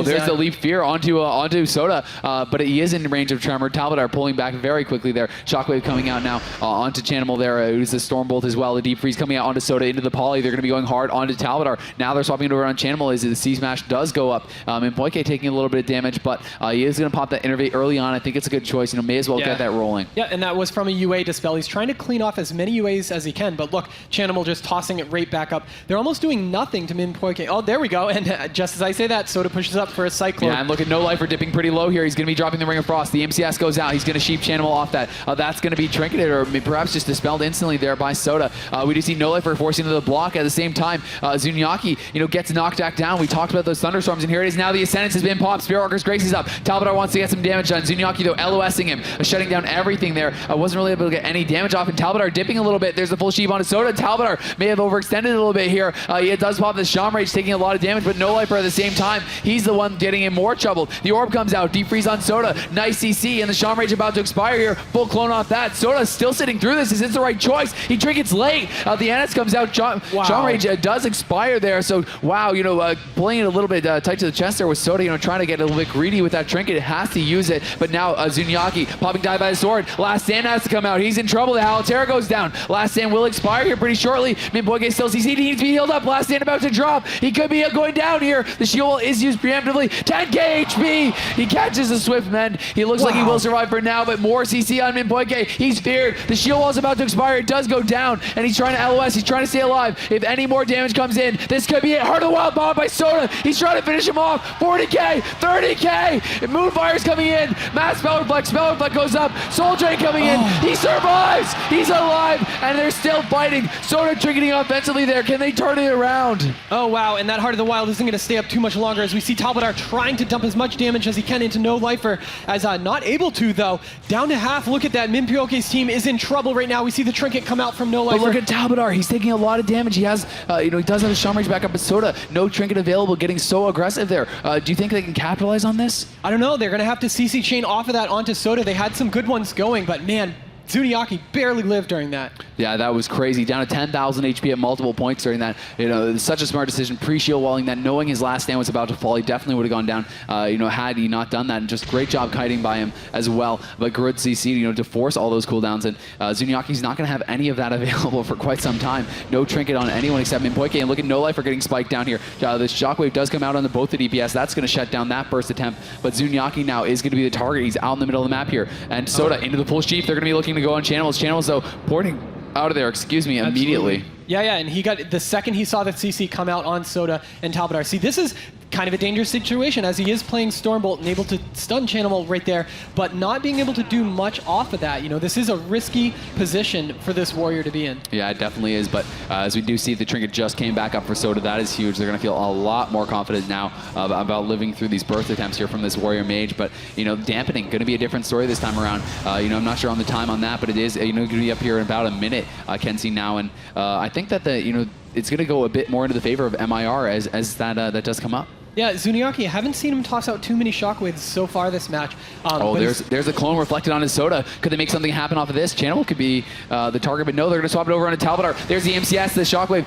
there's the Leap Fear onto Soda. Soda, but he is in range of Tremor. Talbot pulling back very quickly there. Shockwave coming out now onto Chanimal there. Who's the Stormbolt as well. The Deep Freeze coming out onto Soda into the Poly. They're going to be going hard onto Talbot. Now they're swapping it over on Chanimal as the C-Smash does go up. And Poike taking a little bit of damage, but he is going to pop that Innervate early on. I think it's a good choice. May as well get that rolling. Yeah, and that was from a UA dispel. He's trying to clean off as many UAs as he can, but look, Chanimal just tossing it right back up. They're almost doing nothing to Min Poike. Oh, there we go. And just as I say that, Soda pushes up for a Cyclone. Yeah, and look at No Lifer dipping pretty low here. He's going to be dropping the Ring of Frost. The MCS goes out. He's going to sheep Chanimal off that. That's going to be trinketed or perhaps just dispelled instantly there by Soda. We do see No Lifer forcing into the block. At the same time, Zunyaki, gets knocked back down. We talked about those thunderstorms, and here it is now. The Ascendance has been popped. Spiritwalker's Grace is up. Talbot wants to get some damage done. Zunyaki, though, LOSing him, shutting down everything there. Wasn't really able to get any damage off, and Talbot dipping a little bit. There's the full sheep on Soda. Talbot may have overextended a little bit here. He does pop the Shaman Rage, taking a lot of damage, but No Lifer at the same time, he's the one getting in more trouble. The Orb comes out, Deep Freeze on Soda. Nice CC, and the Shaman Rage about to expire here. Full clone off that. Soda still sitting through this. Is this the right choice? He trinkets late. The Annex comes out. Shaman Rage does expire there. So, wow, playing it a little bit tight to the chest there with Soda, trying to get a little bit greedy with that trinket. It has to use it, but now Zunyaki popping die by the sword. Last Stand has to come out. He's in trouble. The Halotera goes down. Last Stand will expire here pretty shortly. Min Poike still CC. He needs to be healed up. Last Stand about to drop. He could be going down here. The shield is used preemptively. 10k HP. He catches the Swift Mend. He looks like he will survive for now, but more CC on Min Poike. He's feared. The shield wall is about to expire. It does go down, and he's trying to LOS. He's trying to stay alive. If any more damage comes in, this could be it. Heart of the Wild bomb by Soda. He's trying to finish him off. 40k, 30k. Moonfire's coming in. Mass Spell Reflect goes up. Soul Drain coming in. He survives. He's alive, and they're still fighting. Soda trinketing offensively there. Can they turn it around? Oh, wow, and that Heart of the Wild isn't going to stay up too much longer as we see Talbot trying to dump as much damage as he can into No Lifer, as not able to, though. Down to half. Look at that. Min Poike's team is in trouble right now. We see the trinket come out from No Lifer. But look at Talbot. He's taking a lot of damage. He has, he does have his Shaman Rage back up, but Soda, no trinket available, getting so aggressive there. Do you think they can capitalize on this? I don't know. They're going to have to CC chain off of that onto Soda. They had some good ones going, but man, Zunyaki barely lived during that. Yeah, that was crazy. Down to 10,000 HP at multiple points during that. Such a smart decision. Pre-shield walling that, knowing his last stand was about to fall, he definitely would have gone down, had he not done that. And just great job kiting by him as well. But good CC, to force all those cooldowns. And Zunyaki's not going to have any of that available for quite some time. No trinket on anyone except Min Poike. And look at No Lifer getting spiked down here. This Shockwave does come out on both the DPS. That's going to shut down that first attempt. But Zunyaki now is going to be the target. He's out in the middle of the map here. And Soda into the full sheep. They're going to be looking to go on Channels. Channels, though, porting out of there, immediately. Yeah, and he got, the second he saw that CC come out on Soda and Talbot. See, this is kind of a dangerous situation as he is playing Stormbolt and able to stun Chanimal right there, but not being able to do much off of that. This is a risky position for this warrior to be in. Yeah, it definitely is, but as we do see, the trinket just came back up for Soda. That is huge. They're going to feel a lot more confident now about living through these burst attempts here from this warrior mage, but, dampening, going to be a different story this time around. I'm not sure on the time on that, but it is, going to be up here in about a minute, I can see now, and I think that it's going to go a bit more into the favor of MIR as that does come up. Yeah, Zunyaki, I haven't seen him toss out too many shockwaves so far this match. There's a clone reflected on his Soda. Could they make something happen off of this? Channel could be the target, but no, they're going to swap it over onto Talbot. There's the MCS. The shockwave,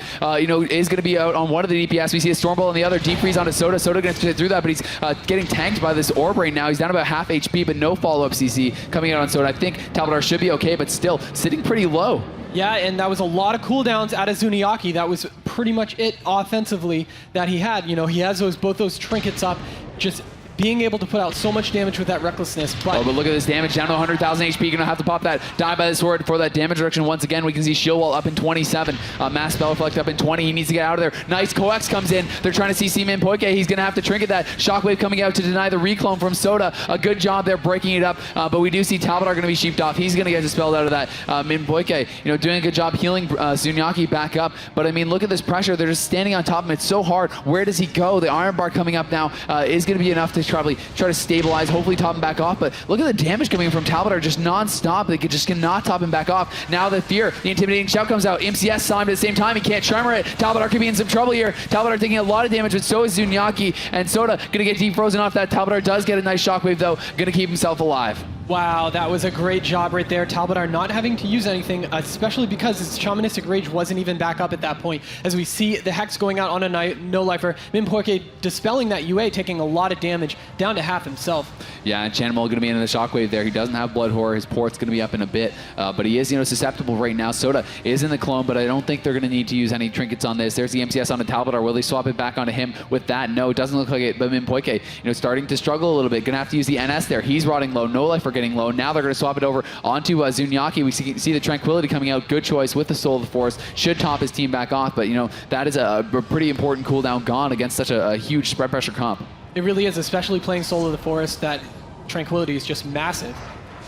is going to be out on one of the DPS. We see a Stormbolt on the other. Deep Freeze onto Soda. Soda going to spit through that, but he's getting tanked by this orb right now. He's down about half HP, but no follow-up CC coming out on Soda. I think Talbot should be okay, but still sitting pretty low. Yeah, and that was a lot of cooldowns out of Zunyaki. That was pretty much it offensively that he had. He has both those trinkets up, just being able to put out so much damage with that recklessness. But look at this damage, down to 100,000 HP. Gonna have to pop that die by the sword for that damage reduction once again. We can see Shield Wall up in 27, Mass Spell Reflect up in 20. He needs to get out of there. Nice Coex comes in. They're trying to see Seaman Poike. He's gonna have to trinket that. Shockwave coming out to deny the reclone from Soda. A good job there breaking it up, but we do see Talbot gonna be sheeped off. He's gonna get dispelled out of that. Min Poike, doing a good job healing Zunyaki back up. But I mean, look at this pressure. They're just standing on top of him. It's so hard. Where does he go? The Iron Bar coming up now is gonna be enough to probably try to stabilize, hopefully top him back off. But look at the damage coming from Talbot, just non-stop. They just cannot top him back off. Now the fear, the intimidating shout comes out. MCS saw him at the same time. He can't tremor it. Talbot could be in some trouble here. Talbot taking a lot of damage, but so is Zunyaki. And Soda gonna get deep frozen off that. Talbot does get a nice shockwave though. Gonna keep himself alive. Wow, that was a great job right there. Talbot not having to use anything, especially because his Shamanistic Rage wasn't even back up at that point. As we see the Hex going out on a no-lifer, Mimpoke dispelling that UA, taking a lot of damage, down to half himself. Yeah, and Chanimal going to be into the Shockwave there. He doesn't have Blood Horror. His port's going to be up in a bit, but he is, susceptible right now. Soda is in the clone, but I don't think they're going to need to use any trinkets on this. There's the MCS on the Talbot. Will they swap it back onto him with that? No, it doesn't look like it, but Mimpoke, starting to struggle a little bit. Going to have to use the NS there. He's rotting low. No life for getting low. Now they're going to swap it over onto Zunyaki. We see the Tranquility coming out. Good choice with the Soul of the Forest. Should top his team back off, but that is a pretty important cooldown gone against such a huge spread pressure comp. It really is, especially playing Soul of the Forest. That Tranquility is just massive.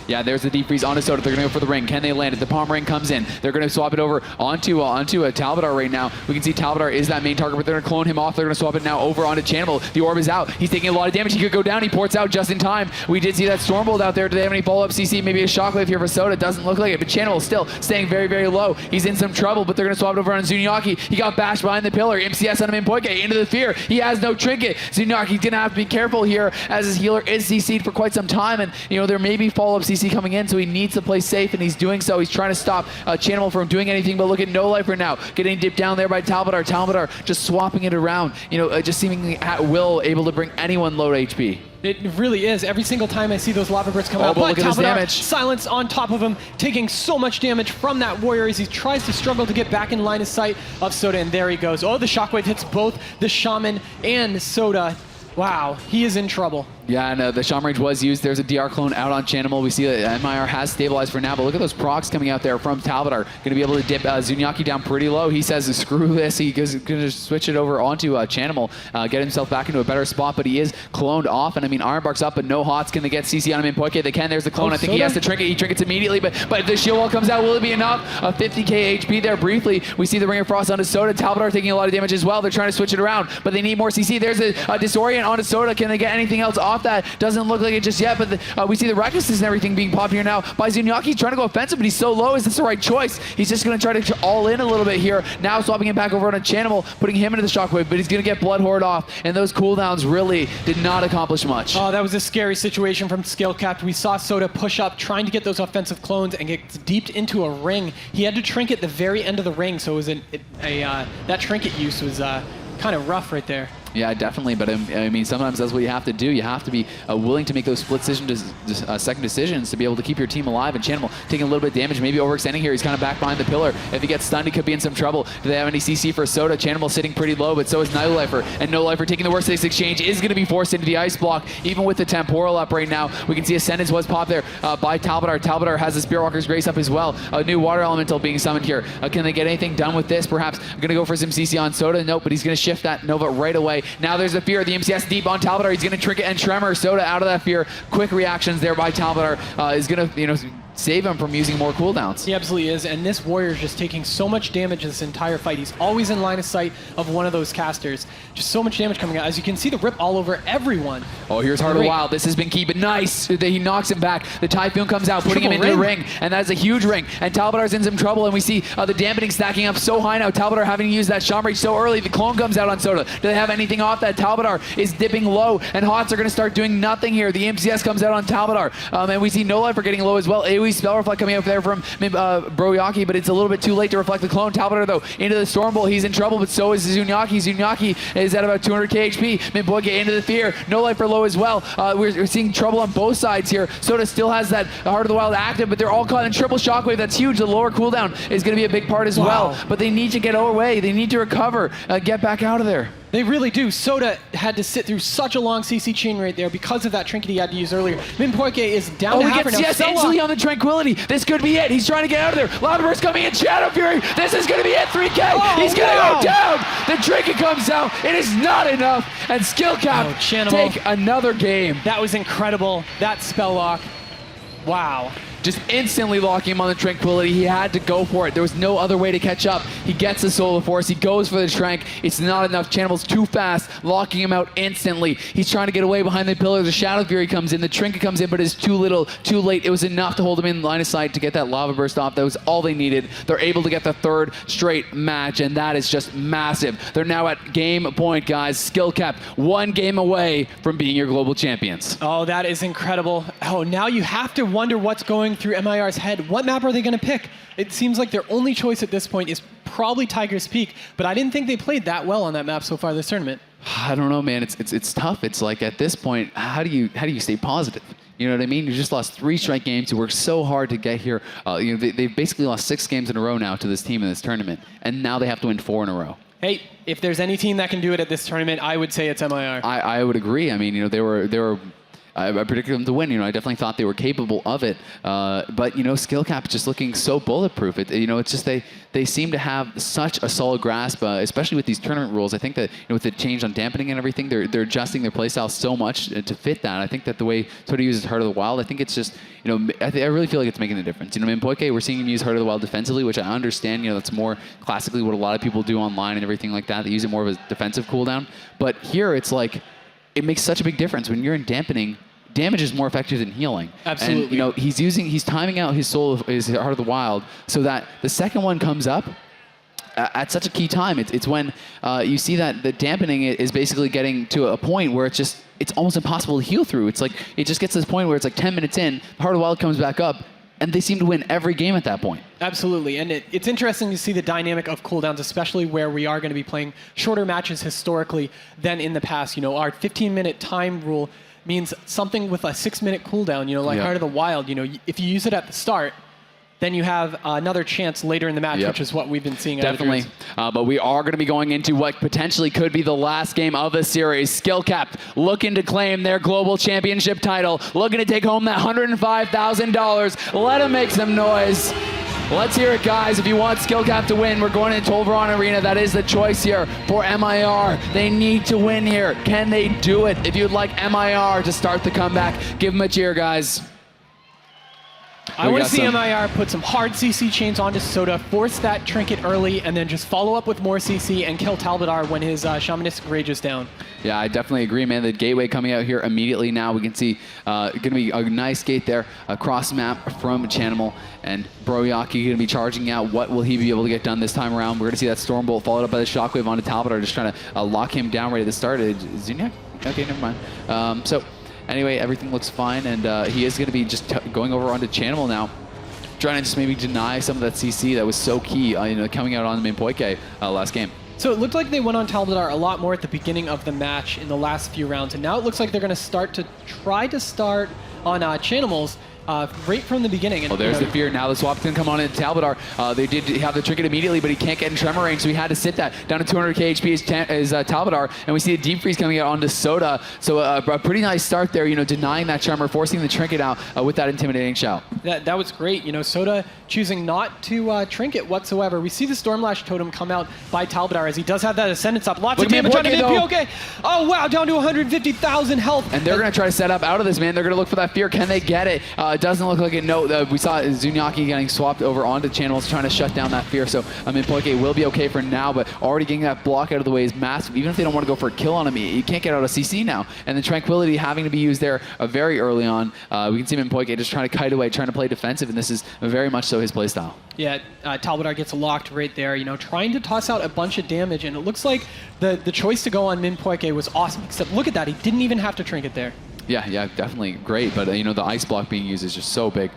Yeah, there's the deep freeze onto Soda. They're going to go for the ring. Can they land it? The palm ring comes in. They're going to swap it over onto a Talbot right now. We can see Talbot is that main target, but they're going to clone him off. They're going to swap it now over onto Channel. The orb is out. He's taking a lot of damage. He could go down. He ports out just in time. We did see that Stormbolt out there. Do they have any follow-up CC? Maybe a Shockwave here for Soda. Doesn't look like it, but Channel is still staying very, very low. He's in some trouble, but they're going to swap it over on Zunyaki. He got bashed behind the pillar. MCS on him in Poike into the fear. He has no trinket. Zunyaki's going to have to be careful here as his healer is CC'd for quite some time, and there may be follow-up CC coming in, so he needs to play safe, and he's doing so. He's trying to stop Chanimal from doing anything, but look at No Lifer now getting dipped down there by Talbot. Talbot just swapping it around, just seemingly at will, able to bring anyone low HP. It really is. Every single time I see those lava birds come out, but look at his damage. Silence on top of him, taking so much damage from that warrior as he tries to struggle to get back in line of sight of Soda, and there he goes. Oh, the Shockwave hits both the Shaman and Soda. Wow, he is in trouble. Yeah, and the Shaman Rage was used. There's a DR clone out on Chanimal. We see that MIR has stabilized for now, but look at those procs coming out there from Talbot. Going to be able to dip Zunyaki down pretty low. He says, screw this. He's going to switch it over onto Chanimal, get himself back into a better spot, but he is cloned off. And I mean, Ironbark's up, but no hots. Can they get CC on him in Poike? They can. There's the clone. I think he has to trinket. He trinkets immediately, but the shield wall comes out. Will it be enough? 50k HP there briefly. We see the Ring of Frost onto Soda. Talbot taking a lot of damage as well. They're trying to switch it around, but they need more CC. There's a Disorient onto Soda. Can they get anything else off that? Doesn't look like it just yet, but we see the recklessness and everything being popped here now by Zunyaki. Trying to go offensive, but he's so low. Is this the right choice? He's just going to try to all in a little bit here. Now swapping him back over on a Chanimal, putting him into the Shockwave, but he's going to get Blood Horde off, and those cooldowns really did not accomplish much. Oh, that was a scary situation from Skill Capped. We saw Soda push up, trying to get those offensive clones and get deeped into a ring. He had to trinket the very end of the ring, so it was that trinket use was kind of rough right there. Yeah, definitely. But I mean, sometimes that's what you have to do. You have to be willing to make those split second decisions to be able to keep your team alive. And Chanimal taking a little bit of damage, maybe overextending here. He's kind of back behind the pillar. If he gets stunned, he could be in some trouble. Do they have any CC for Soda? Chanimal sitting pretty low, but so is No Lifer. And No Lifer taking the worst of this exchange is going to be forced into the ice block. Even with the Temporal up right now, we can see Ascendance was popped there by Talbot. Talbot has the Spearwalker's Grace up as well. A new Water Elemental being summoned here. Can they get anything done with this? Perhaps going to go for some CC on Soda. Nope, but he's going to shift that Nova right away. Now there's a fear. The MCS deep on Talbot. He's going to trinket and Tremor Soda out of that fear. Quick reactions there by Talbot is going to, save him from using more cooldowns. He absolutely is, and this warrior is just taking so much damage this entire fight. He's always in line of sight of one of those casters. Just so much damage coming out. As you can see, the rip all over everyone. Oh, here's Heart of the Wild. This has been key, but nice. He knocks him back. The Typhoon comes out, putting him into the ring, and that is a huge ring. And Talbotar's in some trouble, and we see the dampening stacking up so high now. Talbotar having to use that Shaman Rage so early. The clone comes out on Soda. Do they have anything off that? Talbotar is dipping low, and Hots are going to start doing nothing here. The MCS comes out on Talbotar, and we see No Life are getting low as well. AoE Spell Reflect coming out there from Broyaki, but it's a little bit too late to reflect the clone. Talbot, though, into the Stormbolt. He's in trouble, but so is Zunyaki. Zunyaki is at about 200k HP. Mimboy get into the fear. No Life are low as well. We're seeing trouble on both sides here. Soda still has that Heart of the Wild active, but they're all caught in triple shockwave. That's huge. The lower cooldown is going to be a big part as well, but they need to get away. They need to recover, get back out of there. They really do. Soda had to sit through such a long CC chain right there because of that trinket he had to use earlier. Mimpoike is down to half right now. Yes, instantly on the Tranquility. This could be it. He's trying to get out of there. Lavaburst coming in. Shadow Fury. This is going to be it. 3K. He's going to go down. The trinket comes out. It is not enough. And Skill Cap take another game. That was incredible. That spell lock. Wow. just instantly locking him on the Tranquility. He had to go for it. There was no other way to catch up. He gets the Solar Force. He goes for the Trank. It's not enough. Chanimal's too fast, locking him out instantly. He's trying to get away behind the pillar. The Shadow Fury comes in. The Trinket comes in, but it's too little, too late. It was enough to hold him in line of sight to get that Lava Burst off. That was all they needed. They're able to get the third straight match, and that is just massive. They're now at game point, guys. Skill Cap, one game away from being your global champions. Oh, that is incredible. Oh, now you have to wonder what's going through MIR's head. What map are they going to pick? It seems like their only choice at this point is probably Tiger's Peak, but I didn't think they played that well on that map so far this tournament. I don't know, man. It's tough. It's like at this point, how do you stay positive? You know what I mean? You just lost 3 straight games. You worked so hard to get here. They've basically lost 6 games in a row now to this team in this tournament, and now they have to win 4 in a row. Hey, if there's any team that can do it at this tournament, I would say it's MIR. I would agree. I mean, they were. I predicted them to win. I definitely thought they were capable of it. But Skill Cap is just looking so bulletproof. It's just they seem to have such a solid grasp, especially with these tournament rules. I think that with the change on dampening and everything, they're adjusting their playstyle so much to fit that. I think that the way Soda uses Heart of the Wild, I think it's just I really feel like it's making a difference. Mimpoike, we're seeing him use Heart of the Wild defensively, which I understand. That's more classically what a lot of people do online and everything like that. They use it more of a defensive cooldown. But here it's like, it makes such a big difference when you're in dampening. Damage is more effective than healing. Absolutely. And he's timing out his Heart of the Wild so that the second one comes up at such a key time. It's when you see that the dampening is basically getting to a point where it's almost impossible to heal through. It's like it just gets to this point where it's like 10 minutes in, the Heart of the Wild comes back up, and they seem to win every game at that point. Absolutely, and it's interesting to see the dynamic of cooldowns, especially where we are going to be playing shorter matches historically than in the past. Our 15-minute time rule means something with a 6-minute cooldown, like Heart of the Wild. If you use it at the start, then you have another chance later in the match, which is what we've been seeing. Definitely. But we are going to be going into what potentially could be the last game of the series. Skill Cap looking to claim their global championship title, looking to take home that $105,000. Let them make some noise. Let's hear it, guys. If you want Skill Cap to win, we're going into Tolvaron Arena. That is the choice here for MIR. They need to win here. Can they do it? If you'd like MIR to start the comeback, give them a cheer, guys. I want to see MIR put some hard CC chains onto Soda, force that Trinket early, and then just follow up with more CC and kill Talbadar when his Shamanistic Rage is down. Yeah, I definitely agree, man. The gateway coming out here immediately now. We can see going to be a nice gate there across map from Chanimal. And Broyaki going to be charging out. What will he be able to get done this time around? We're going to see that Stormbolt followed up by the Shockwave onto Talbadar, just trying to lock him down right at the start. Zuniac? Okay, never mind. Anyway, everything looks fine, and he is going to be just going over onto Chanimal now, trying to just maybe deny some of that CC that was so key, coming out on the Mimpoike last game. So it looked like they went on Talbadar a lot more at the beginning of the match in the last few rounds, and now it looks like they're going to try to start on Chanimals right from the beginning. And, there's the fear. Now the swap can come on into Talbadar. They did have the Trinket immediately, but he can't get in Tremor range, so he had to sit that. Down to 200k HP is Talbadar, and we see a Deep Freeze coming out onto Soda. So a pretty nice start there, denying that Tremor, forcing the Trinket out with that intimidating shout. That was great. Soda choosing not to Trinket whatsoever. We see the Stormlash Totem come out by Talbadar as he does have that Ascendance up. Lots of damage on Mimpoike. Oh, wow, down to 150,000 health. And they're going to try to set up out of this, man. They're going to look for that fear. Can they get it? Doesn't look like it. No, we saw Zuniaki getting swapped over onto Channels, trying to shut down that fear. So Mimpoike will be okay for now, but already getting that block out of the way is massive. Even if they don't want to go for a kill on him, you can't get out of CC now. And the Tranquility having to be used there very early on. We can see Mimpoike just trying to kite away, trying to play defensive, and this is very much so his playstyle. Yeah, Talbadar gets locked right there, trying to toss out a bunch of damage, and it looks like the choice to go on Mimpoike was awesome, except look at that, he didn't even have to Trinket there. Yeah, definitely great. But, the ice block being used is just so big.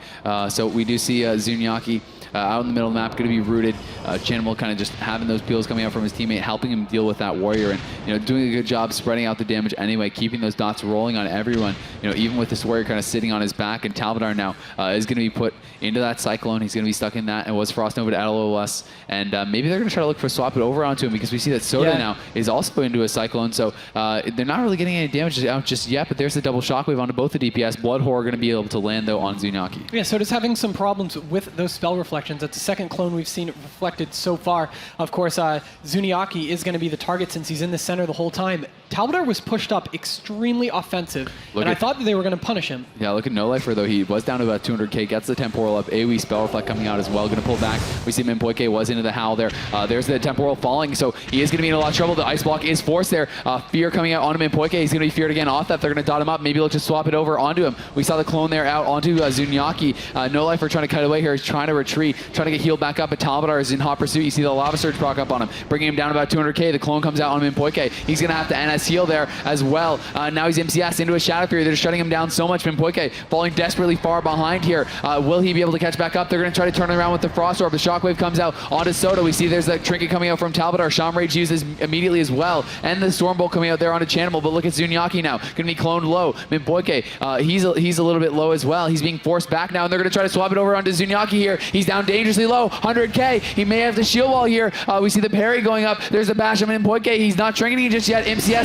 So we do see Zuniaki out in the middle of the map, going to be rooted. Chanimal kind of just having those peels coming out from his teammate, helping him deal with that warrior, and doing a good job spreading out the damage anyway, keeping those dots rolling on everyone. Even with this warrior kind of sitting on his back, and Talbadar now is going to be put into that Cyclone. He's going to be stuck in that, and was Frost Nova to add a little less. And maybe they're going to try to look for swap it over onto him, because we see that Soda now is also into a Cyclone. So they're not really getting any damage out just yet, but there's the double shockwave onto both the DPS. Blood Horror going to be able to land, though, on Zuniaki. Yeah, Soda's having some problems with those spell reflections. That's the second clone we've seen reflected so far. Of course, Zuniaki is going to be the target since he's in the center the whole time. Talbot was pushed up extremely offensive, Look and I at- thought that they were going to punish him. Yeah, look at No Lifer, though. He was down to about 200k, gets the temporal up. AoE Spell Reflect coming out as well. Going to pull back. We see Mimpoike was into the Howl there. There's the temporal falling, so he is going to be in a lot of trouble. The Ice Block is forced there. Fear coming out onto Mimpoike. He's going to be feared again off that. They're going to dot him up. Maybe look to swap it over onto him. We saw the clone there out onto Zunyaki. No Lifer trying to cut away here. He's trying to retreat, trying to get healed back up. But Talbot is in hot pursuit. You see the Lava Surge proc up on him, bringing him down about 200k. The clone comes out on Mimpoike. He's going to have to NS heal there as well. Now he's MCS into a Shadow Fury. They're just shutting him down so much. Mimpoike falling desperately far behind here. Will he be able to catch back up? They're going to try to turn it around with the Frost Orb. The Shockwave comes out onto Soda. We see there's that trinket coming out from Talbot. Our Shaman Rage uses immediately as well. And the Stormbolt coming out there onto Chanimal. But look at Zunyaki now. Going to be cloned low. Mimpoike, he's a little bit low as well. He's being forced back now, and they're going to try to swap it over onto Zunyaki here. He's down dangerously low. 100k. He may have the shield wall here. We see the parry going up. There's the bash of Mimpoike. He's not trinketing just yet. MCS.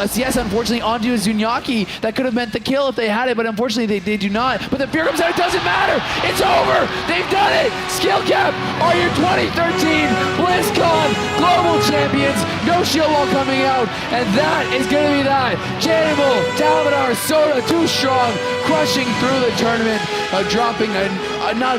CS unfortunately onto Zunyaki. That could have meant the kill if they had it, but unfortunately they do not. But the fear comes out. It doesn't matter. It's over. They've done it. Skill Cap are your 2013 BlizzCon Global Champions. No shield wall coming out, and that is going to be that. Chanimal, Talbot, Soda, too strong, crushing through the tournament, dropping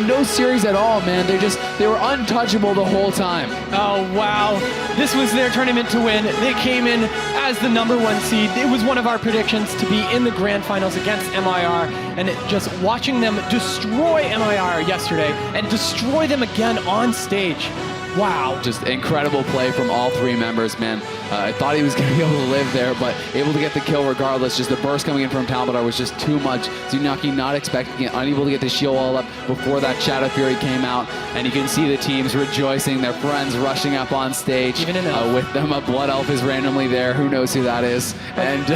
no series at all, man. They were untouchable the whole time. Oh, wow. This was their tournament to win. They came in as the #1 seed. It was one of our predictions to be in the grand finals against MIR, and just watching them destroy MIR yesterday and destroy them again on stage. Wow. Just incredible play from all three members, man. I thought he was going to be able to live there, but able to get the kill regardless. Just the burst coming in from Talbot was just too much. Zunyaki not expecting it, unable to get the shield wall up before that Shadow Fury came out. And you can see the teams rejoicing, their friends rushing up on stage. Even with them, a Blood Elf is randomly there. Who knows who that is? And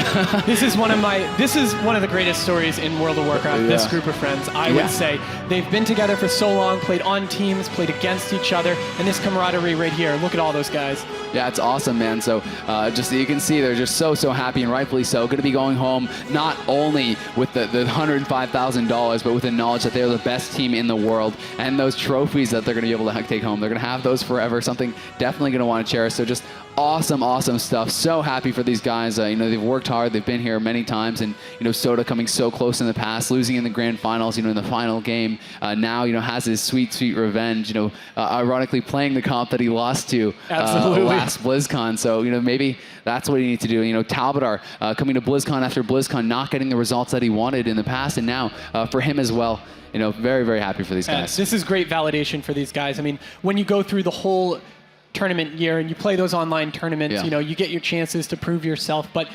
this is one of the greatest stories in World of Warcraft. Yeah. This group of friends, I would say, they've been together for so long, played on teams, played against each other, and this camaraderie right here. Look at all those guys. Yeah, it's awesome, man. So just you can see they're just so happy, and rightfully so. Going to be going home not only with the $105,000, but with the knowledge that they're the best team in the world, and those trophies that they're going to be able to take home. They're going to have those forever. Something definitely going to want to cherish. So just awesome stuff. So happy for these guys. They've worked hard. They've been here many times, and Soda coming so close in the past, losing in the grand finals. In the final game, now has his sweet revenge. Ironically playing the comp that he lost to last BlizzCon. So maybe that's what he needs to do. Talbot coming to BlizzCon after BlizzCon, not getting the results that he wanted in the past, and now for him as well. Very happy for these guys. This is great validation for these guys. I mean, when you go through the whole tournament year and you play those online tournaments, you get your chances to prove yourself. But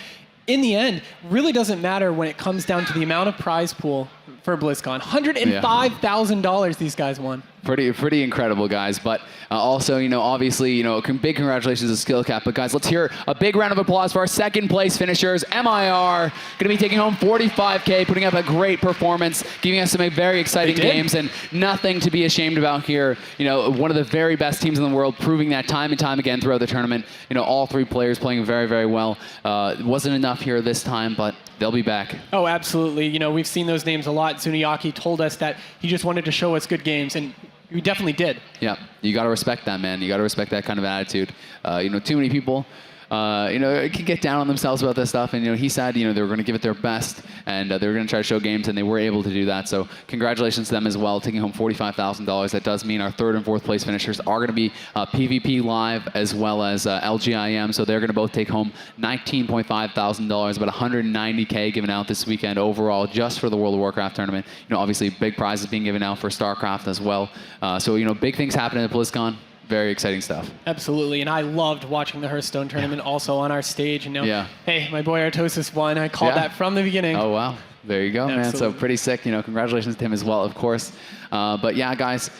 in the end, really doesn't matter when it comes down to the amount of prize pool for BlizzCon. $105,000 these guys won. Pretty incredible, guys. But also, obviously, big congratulations to Skill Cap. But guys, let's hear a big round of applause for our second place finishers. MIR going to be taking home $45K, putting up a great performance, giving us some very exciting games, and nothing to be ashamed about here. One of the very best teams in the world, proving that time and time again throughout the tournament. All three players playing very well. It wasn't enough here this time, but they'll be back. Oh, absolutely. We've seen those names a lot. Zunyaki told us that he just wanted to show us good games, and we definitely did. Yeah, you got to respect that, man. You got to respect that kind of attitude. Too many people, can get down on themselves about this stuff. And, he said, they were going to give it their best, and they were going to try to show games, and they were able to do that. So congratulations to them as well, taking home $45,000. That does mean our third and fourth place finishers are going to be PvP Live as well as LGIM. So they're going to both take home $19,500, about $190K given out this weekend overall just for the World of Warcraft tournament. Obviously big prizes being given out for StarCraft as well. So, big things happening at BlizzCon. Very exciting stuff. Absolutely, and I loved watching the Hearthstone tournament also on our stage. And hey, my boy Artosis won. I called that from the beginning. Oh, wow. There you go, man. So pretty sick. Congratulations to him as well, of course. But yeah, guys,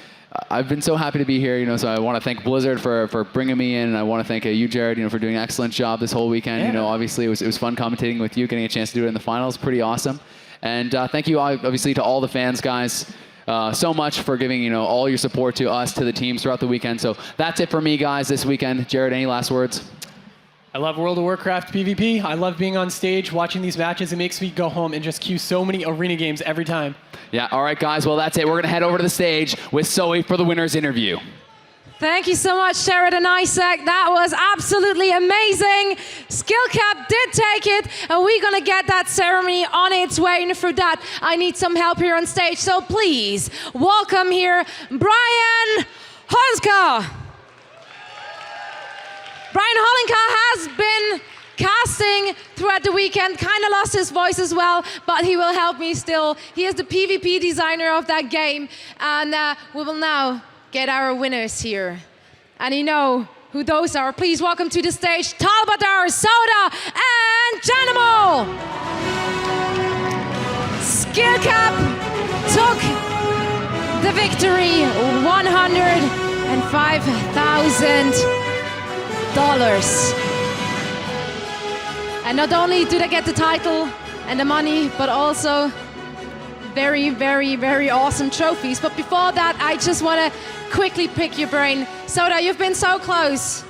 I've been so happy to be here. So I want to thank Blizzard for bringing me in, and I want to thank you, Jared, for doing an excellent job this whole weekend. Obviously it was fun commentating with you, getting a chance to do it in the finals. Pretty awesome. And thank you, obviously, to all the fans, guys. So much for giving, all your support to us, to the teams throughout the weekend. So that's it for me, guys, this weekend. Jared, any last words? I love World of Warcraft PvP. I love being on stage, watching these matches. It makes me go home and just queue so many arena games every time. Yeah, all right, guys. Well, that's it. We're going to head over to the stage with Zoe for the winner's interview. Thank you so much, Jared and Isaac. That was absolutely amazing. Skill Cap did take it, and we're gonna get that ceremony on its way. And for that, I need some help here on stage. So please welcome here Brian Holinka. Brian Holinka has been casting throughout the weekend, kind of lost his voice as well, but he will help me still. He is the PvP designer of that game, and we will now get our winners here. And you know who those are. Please welcome to the stage Talbadar, Soda, and Janimal. Skill Cap took the victory, $105,000. And not only do they get the title and the money, but also very, very, very awesome trophies. But before that, I just want to quickly pick your brain. Soda, you've been so close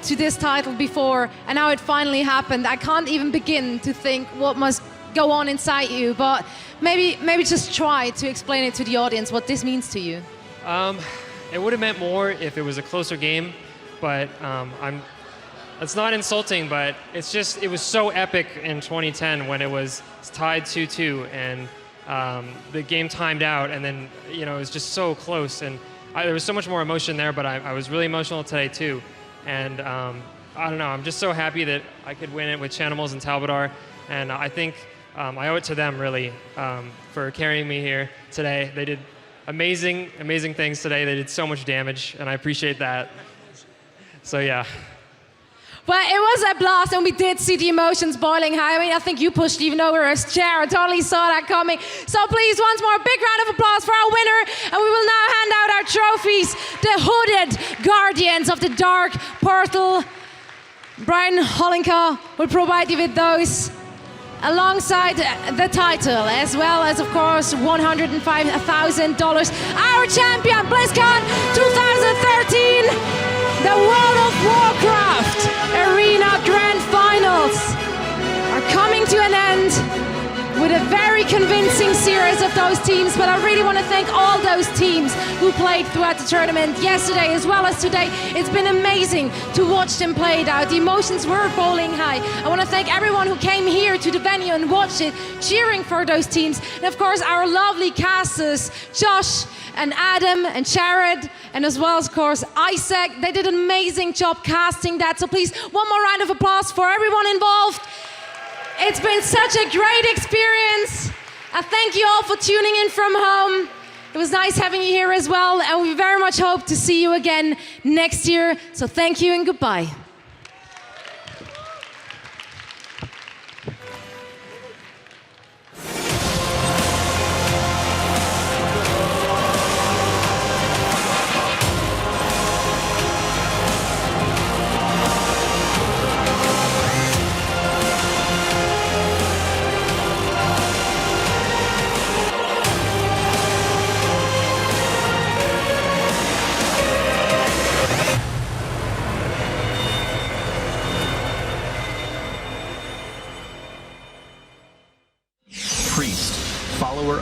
to this title before, and now it finally happened. I can't even begin to think what must go on inside you, but maybe just try to explain it to the audience what this means to you. It would have meant more if it was a closer game, but it's not insulting, but it was so epic in 2010 when it was tied 2-2 and the game timed out, and then it was just so close, and there was so much more emotion there, but I was really emotional today too. And I don't know, I'm just so happy that I could win it with Chanimals and Talbadar, and I think I owe it to them really for carrying me here today. They did amazing, amazing things today. They did so much damage, and I appreciate that. So yeah. Well, it was a blast, and we did see the emotions boiling high. I mean, I think you pushed even over a chair. I totally saw that coming. So please, once more, a big round of applause for our winner. And we will now hand out our trophies, the hooded guardians of the Dark Portal. Brian Holinka will provide you with those, alongside the title, as well as, of course, $105,000. Our champion, BlizzCon 2013, the World of Warcraft Arena Grand Finals are coming to an end with a very convincing series of those teams, but I really want to thank all those teams who played throughout the tournament yesterday as well as today. It's been amazing to watch them play it out. The emotions were bowling high. I want to thank everyone who came here to the venue and watched it, cheering for those teams. And of course, our lovely casters, Josh and Adam and Jared, and as well as, of course, Isaac. They did an amazing job casting that. So please, one more round of applause for everyone involved. It's been such a great experience. I thank you all for tuning in from home. It was nice having you here as well, and we very much hope to see you again next year. So thank you and goodbye.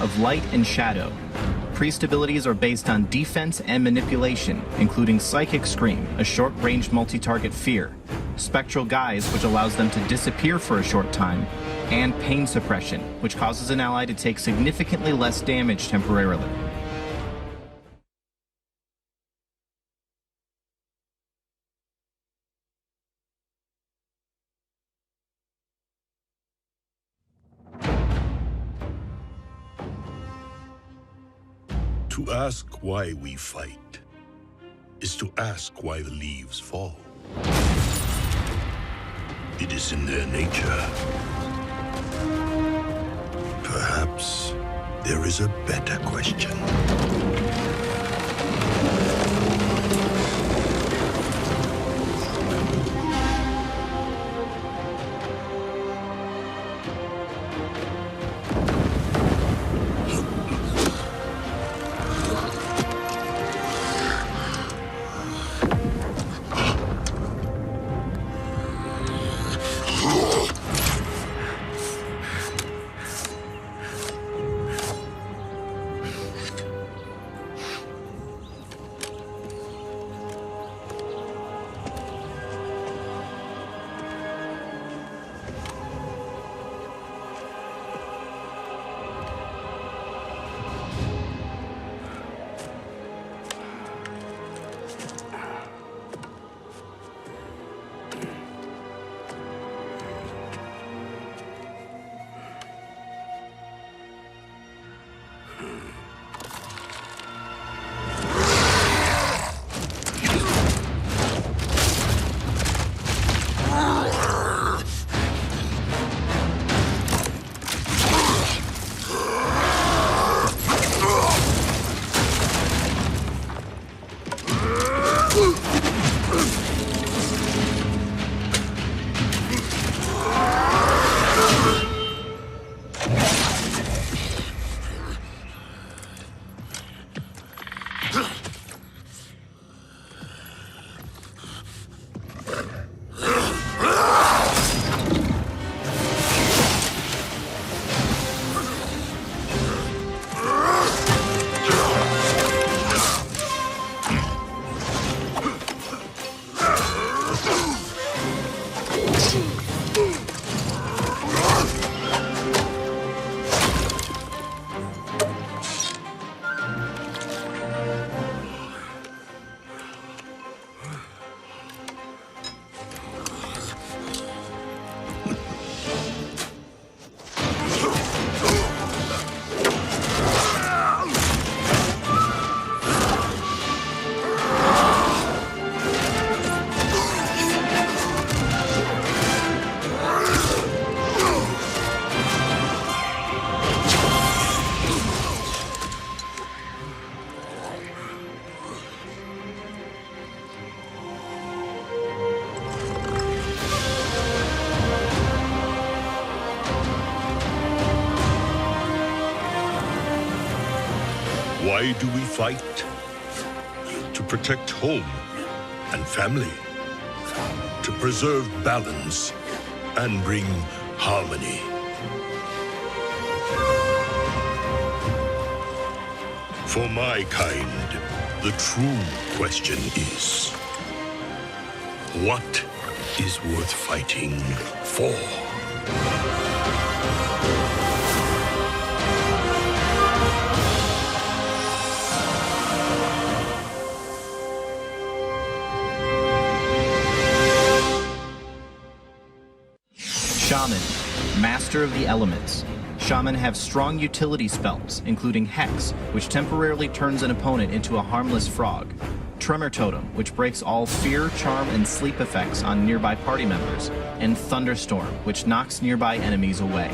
Of light and shadow. Priest abilities are based on defense and manipulation, including Psychic Scream, a short-range multi-target fear, Spectral Guise, which allows them to disappear for a short time, and Pain Suppression, which causes an ally to take significantly less damage temporarily. To ask why we fight is to ask why the leaves fall. It is in their nature. Perhaps there is a better question. Why do we fight? To protect home and family. To preserve balance and bring harmony. For my kind, the true question is, what is worth fighting for? Shaman, master of the elements. Shaman have strong utility spells, including Hex, which temporarily turns an opponent into a harmless frog. Tremor Totem, which breaks all fear, charm, and sleep effects on nearby party members. And Thunderstorm, which knocks nearby enemies away.